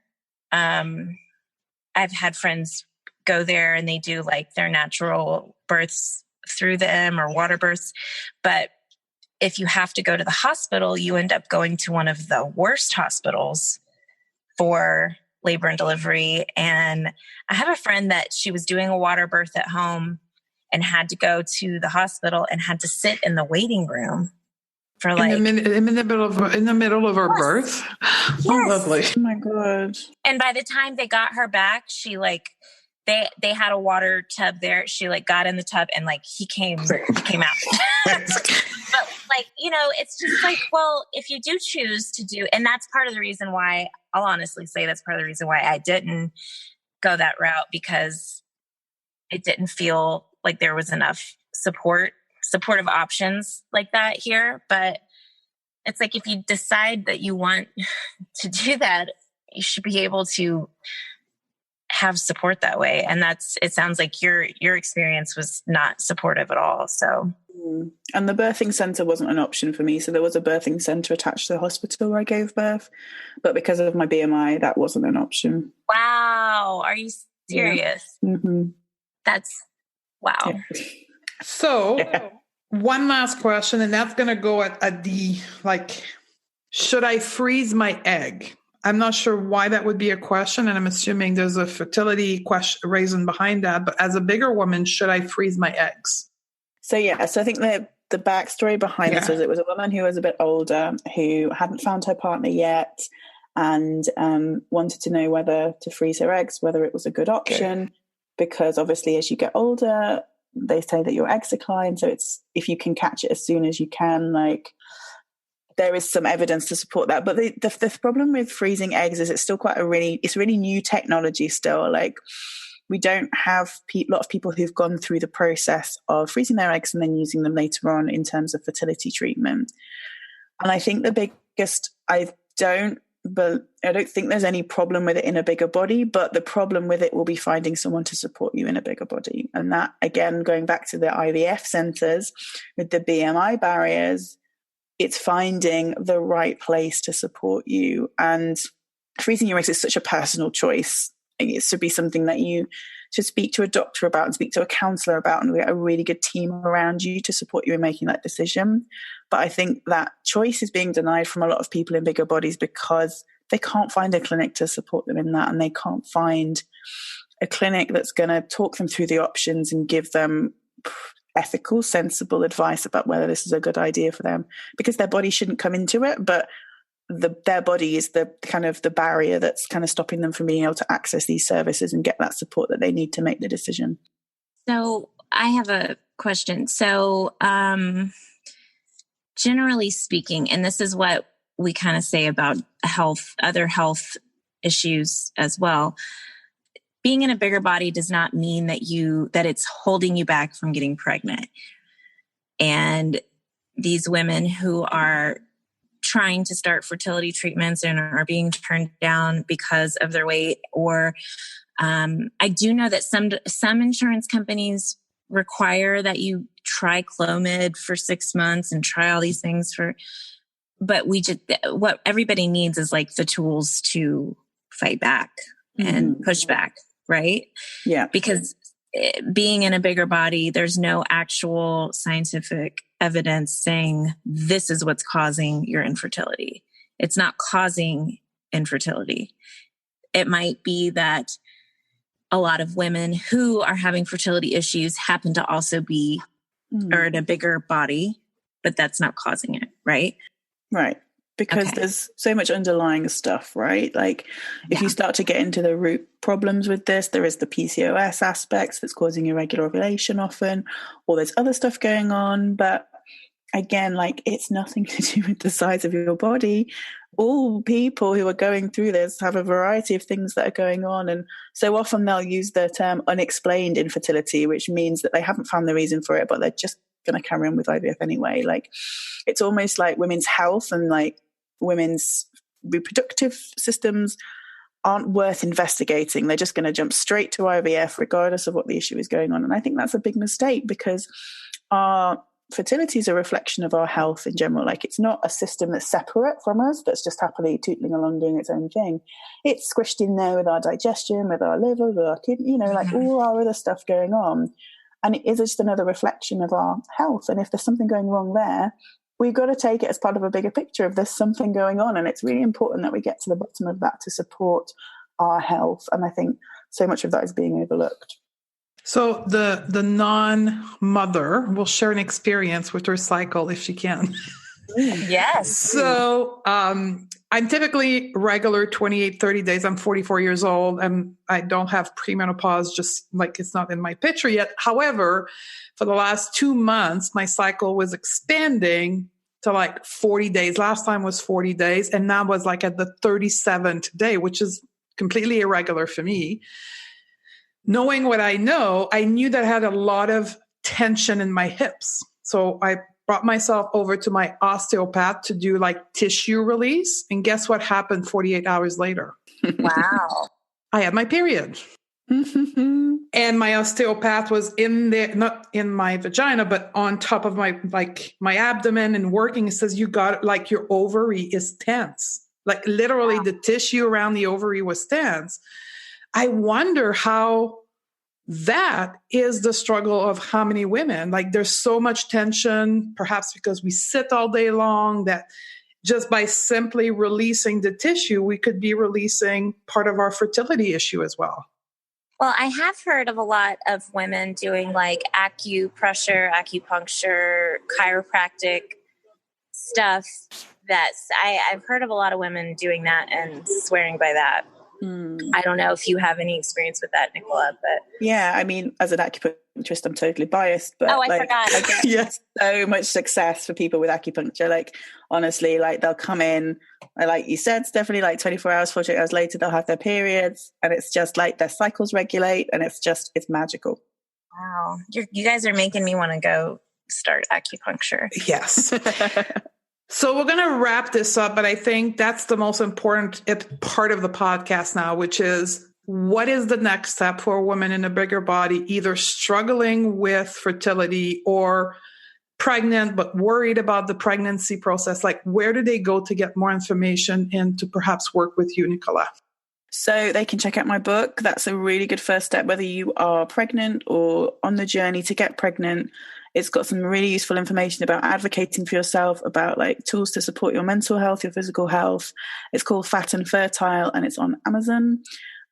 I've had friends go there and they do like their natural births through them or water births. But if you have to go to the hospital, you end up going to one of the worst hospitals for labor and delivery. And I have a friend that she was doing a water birth at home and had to go to the hospital and had to sit in the waiting room for like in the middle of her birth. Yes. Oh, lovely. Oh my God. And by the time they got her back, she like they had a water tub there. She like got in the tub and like he came out. But like, it's just like, well, if you do choose to do, and that's part of the reason why, I'll honestly say that's part of the reason why I didn't go that route, because it didn't feel like there was enough supportive options like that here. But it's like, if you decide that you want to do that, you should be able to have support that way. And it sounds like your experience was not supportive at all. So. And the birthing center wasn't an option for me. So there was a birthing center attached to the hospital where I gave birth, but because of my BMI, that wasn't an option. Wow. Are you serious? Yeah. Mm-hmm. That's Wow. So one last question, and that's going to go at the, like, should I freeze my egg? I'm not sure why that would be a question, and I'm assuming there's a fertility reason behind that. But as a bigger woman, should I freeze my eggs? So I think the backstory behind this is it was a woman who was a bit older who hadn't found her partner yet and wanted to know whether to freeze her eggs, whether it was a good option, because obviously as you get older, they say that your eggs decline. So it's, if you can catch it as soon as you can, like, there is some evidence to support that. But the problem with freezing eggs is it's still quite it's really new technology still. Like, we don't have a lot of people who've gone through the process of freezing their eggs and then using them later on in terms of fertility treatment. And I think the biggest, I don't think there's any problem with it in a bigger body, but the problem with it will be finding someone to support you in a bigger body. And that, again, going back to the IVF centers with the BMI barriers, it's finding the right place to support you. And freezing your eggs is such a personal choice. It should be something that you should speak to a doctor about and speak to a counselor about, and get a really good team around you to support you in making that decision. But I think that choice is being denied from a lot of people in bigger bodies because they can't find a clinic to support them in that, and they can't find a clinic that's going to talk them through the options and give them ethical, sensible advice about whether this is a good idea for them, because their body shouldn't come into it, but their body is the kind of the barrier that's kind of stopping them from being able to access these services and get that support that they need to make the decision. So I have a question. So generally speaking, and this is what we kind of say about other health issues as well, being in a bigger body does not mean that it's holding you back from getting pregnant. And these women who are trying to start fertility treatments and are being turned down because of their weight, or I do know that some insurance companies require that you try Clomid for 6 months and try all these things but what everybody needs is like the tools to fight back and push back, right? Yeah. Because being in a bigger body, there's no actual scientific evidence saying this is what's causing your infertility. It's not causing infertility. It might be that a lot of women who are having fertility issues happen to also be or in a bigger body, but that's not causing it, right? Right. Because there's so much underlying stuff, right? Like if you start to get into the root problems with this, there is the PCOS aspects that's causing irregular ovulation often, or there's other stuff going on. But again, like it's nothing to do with the size of your body. All people who are going through this have a variety of things that are going on. And so often they'll use the term unexplained infertility, which means that they haven't found the reason for it, but they're just going to carry on with IVF anyway. Like it's almost like women's health and like women's reproductive systems aren't worth investigating. They're just going to jump straight to IVF regardless of what the issue is going on. And I think that's a big mistake because our fertility is a reflection of our health in general. Like it's not a system that's separate from us, that's just happily tootling along doing its own thing. It's squished in there with our digestion, with our liver, with our kidney, like all our other stuff going on. And it is just another reflection of our health. And if there's something going wrong there, we've got to take it as part of a bigger picture of there's something going on. And it's really important that we get to the bottom of that to support our health. And I think so much of that is being overlooked. So the non-mother will share an experience with her cycle if she can. Yes. So I'm typically regular 28, 30 days. I'm 44 years old and I don't have premenopause, just like it's not in my picture yet. However, for the last 2 months, my cycle was expanding to like 40 days. Last time was 40 days. And now was like at the 37th day, which is completely irregular for me. Knowing what I know, I knew that I had a lot of tension in my hips. So I brought myself over to my osteopath to do like tissue release. And guess what happened 48 hours later? Wow. I had my period. And my osteopath was in there, not in my vagina, but on top of my abdomen and working. It says, you got like your ovary is tense. Like literally the tissue around the ovary was tense. I wonder how that is the struggle of how many women. Like there's so much tension, perhaps because we sit all day long, that just by simply releasing the tissue, we could be releasing part of our fertility issue as well. Well, I have heard of a lot of women doing like acupuncture, chiropractic stuff. I've heard of a lot of women doing that and swearing by that. I don't know if you have any experience with that, Nicola, but yeah, I mean, as an acupuncturist, I'm totally biased, but I forgot. I get so much success for people with acupuncture. Like, honestly, like they'll come in, like you said, Stephanie, like 24 hours, 48 hours later, they'll have their periods, and it's just like their cycles regulate, and it's magical. Wow. You guys are making me want to go start acupuncture. Yes. So we're going to wrap this up, but I think that's the most important part of the podcast now, which is what is the next step for a woman in a bigger body, either struggling with fertility or pregnant, but worried about the pregnancy process? Like, where do they go to get more information and to perhaps work with you, Nicola? So they can check out my book. That's a really good first step, whether you are pregnant or on the journey to get pregnant. It's got some really useful information about advocating for yourself, about like tools to support your mental health, your physical health. It's called Fat and Fertile, and it's on Amazon.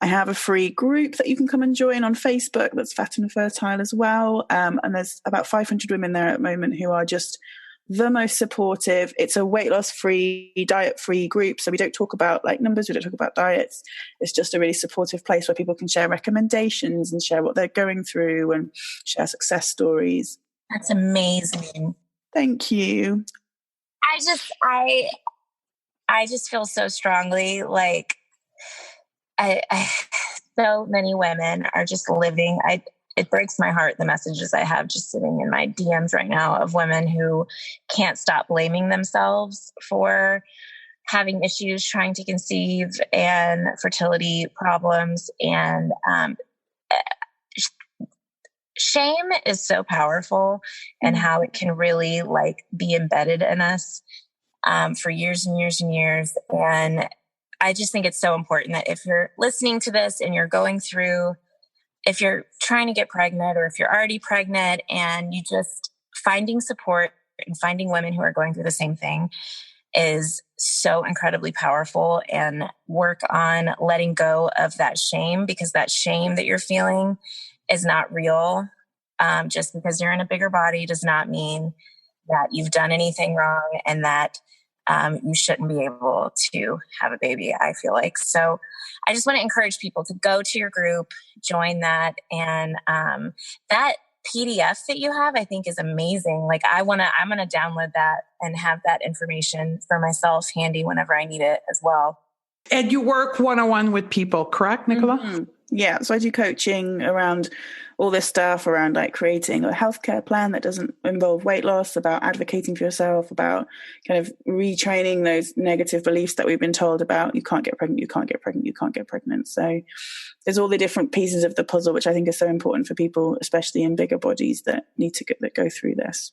I have a free group that you can come and join on Facebook that's Fat and Fertile as well. And there's about 500 women there at the moment who are just the most supportive. It's a weight loss free, diet free group. So we don't talk about like numbers. We don't talk about diets. It's just a really supportive place where people can share recommendations and share what they're going through and share success stories. That's amazing. Thank you. I just feel so strongly like so many women are just living. It breaks my heart, the messages I have just sitting in my DMs right now of women who can't stop blaming themselves for having issues trying to conceive and fertility problems. And shame is so powerful, and how it can really like be embedded in us for years and years and years. And I just think it's so important that if you're listening to this and you're going through, if you're trying to get pregnant or if you're already pregnant, and you just finding support and finding women who are going through the same thing is so incredibly powerful, and work on letting go of that shame, because that shame that you're feeling is not real. Just because you're in a bigger body does not mean that you've done anything wrong and that you shouldn't be able to have a baby, I feel like. So I just want to encourage people to go to your group, join that. And that PDF that you have, I think is amazing. Like I'm going to download that and have that information for myself handy whenever I need it as well. And you work one-on-one with people, correct, Nicola? Mm-hmm. Yeah. So I do coaching around all this stuff, around like creating a healthcare plan that doesn't involve weight loss, about advocating for yourself, about kind of retraining those negative beliefs that we've been told about you can't get pregnant, you can't get pregnant, you can't get pregnant. So there's all the different pieces of the puzzle, which I think are so important for people, especially in bigger bodies that need to go through this.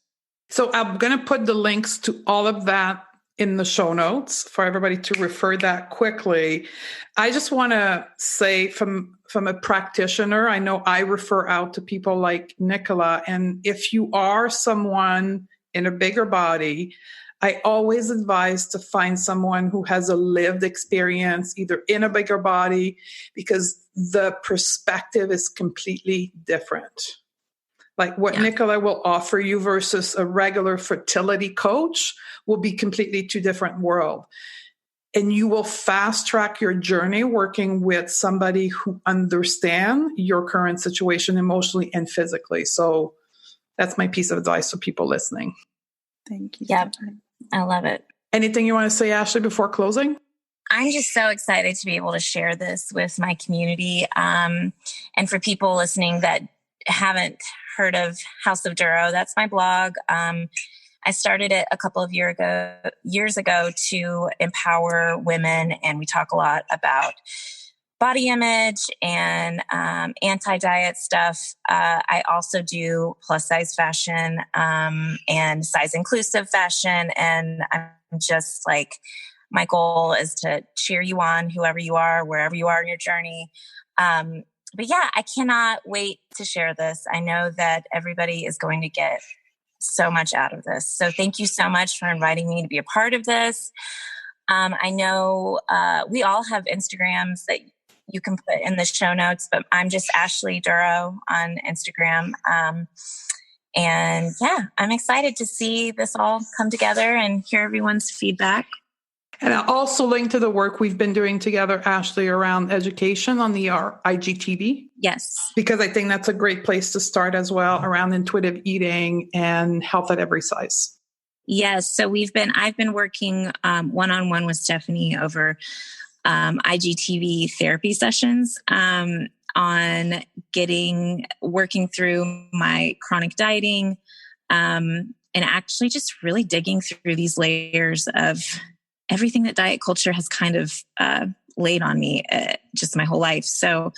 So I'm going to put the links to all of that in the show notes for everybody to refer that quickly. I just want to say from a practitioner, I know I refer out to people like Nicola. And if you are someone in a bigger body, I always advise to find someone who has a lived experience, either in a bigger body, because the perspective is completely different. Like what Nicola will offer you versus a regular fertility coach will be completely two different worlds. And you will fast track your journey working with somebody who understands your current situation emotionally and physically. So that's my piece of advice for people listening. Thank you. Yep. I love it. Anything you want to say, Ashley, before closing? I'm just so excited to be able to share this with my community. And for people listening that haven't heard of House of Dorough, that's my blog. I started it a couple of years ago to empower women, and we talk a lot about body image and anti-diet stuff. I also do plus size fashion and size inclusive fashion, and I'm just like, my goal is to cheer you on, whoever you are, wherever you are in your journey. yeah, I cannot wait to share this. I know that everybody is going to get so much out of this. So thank you so much for inviting me to be a part of this. I know we all have Instagrams that you can put in the show notes, but I'm just Ashley Dorough on Instagram. And yeah, I'm excited to see this all come together and hear everyone's feedback. And I'll also link to the work we've been doing together, Ashley, around education on the IGTV. Yes. Because I think that's a great place to start as well, around intuitive eating and health at every size. Yes. So I've been working one-on-one with Stephanie over IGTV therapy sessions on working through my chronic dieting and actually just really digging through these layers of everything that diet culture has kind of laid on me just my whole life. So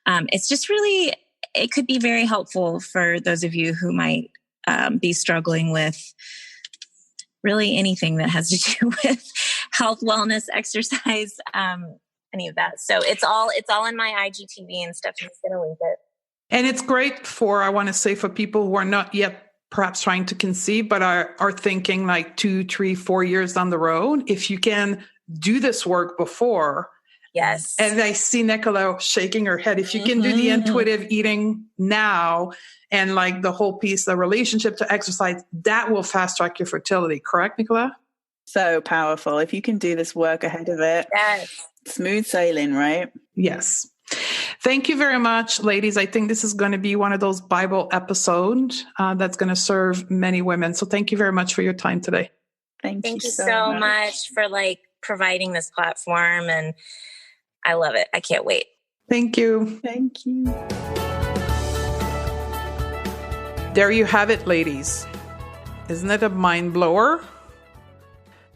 it's just really, it could be very helpful for those of you who might be struggling with really anything that has to do with health, wellness, exercise, any of that. So it's all in my IGTV and stuff. I'm just going to link it. And it's great I want to say, for people who are not yet perhaps trying to conceive, but are thinking like 2, 3, 4 years down the road, if you can do this work before. Yes. And I see Nicola shaking her head. If you can do the intuitive eating now and like the whole piece, the relationship to exercise, that will fast track your fertility. Correct, Nicola? So powerful. If you can do this work ahead of it, yes. Smooth sailing, right? Yes. Thank you very much, ladies. I think this is going to be one of those Bible episodes that's going to serve many women. So thank you very much for your time today. Thank you so much for providing this platform, and I love it. I can't wait. Thank you. Thank you. There you have it, ladies. Isn't it a mind blower?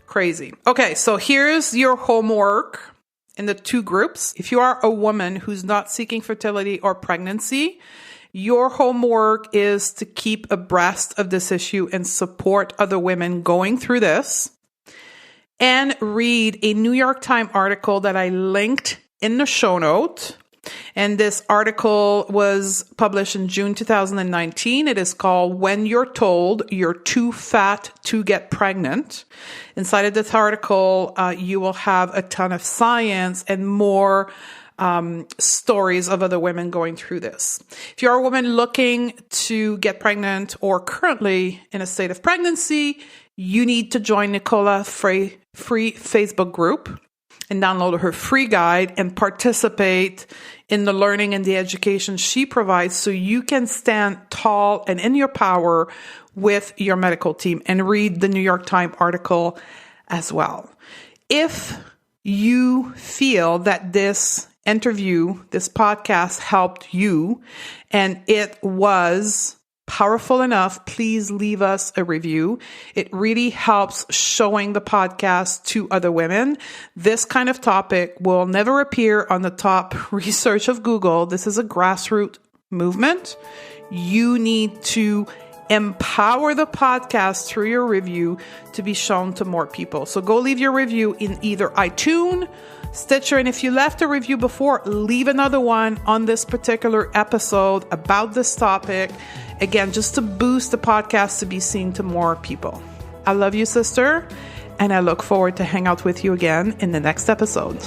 Crazy. Okay, so here's your homework in the 2 groups. If you are a woman who's not seeking fertility or pregnancy, your homework is to keep abreast of this issue and support other women going through this. And read a New York Times article that I linked in the show note. And this article was published in June 2019. It is called "When You're Told You're Too Fat to Get Pregnant." Inside of this article, you will have a ton of science and more stories of other women going through this. If you're a woman looking to get pregnant or currently in a state of pregnancy, you need to join Nicola's free Facebook group and download her free guide and participate in the learning and the education she provides so you can stand tall and in your power with your medical team, and read the New York Times article as well. If you feel that this interview, this podcast helped you and it was powerful enough, please leave us a review. It really helps showing the podcast to other women. This kind of topic will never appear on the top research of Google. This is a grassroots movement. You need to empower the podcast through your review to be shown to more people. So go leave your review in either iTunes, Stitcher, and if you left a review before, leave another one on this particular episode about this topic. Again, just to boost the podcast to be seen to more people. I love you, sister, and I look forward to hang out with you again in the next episode.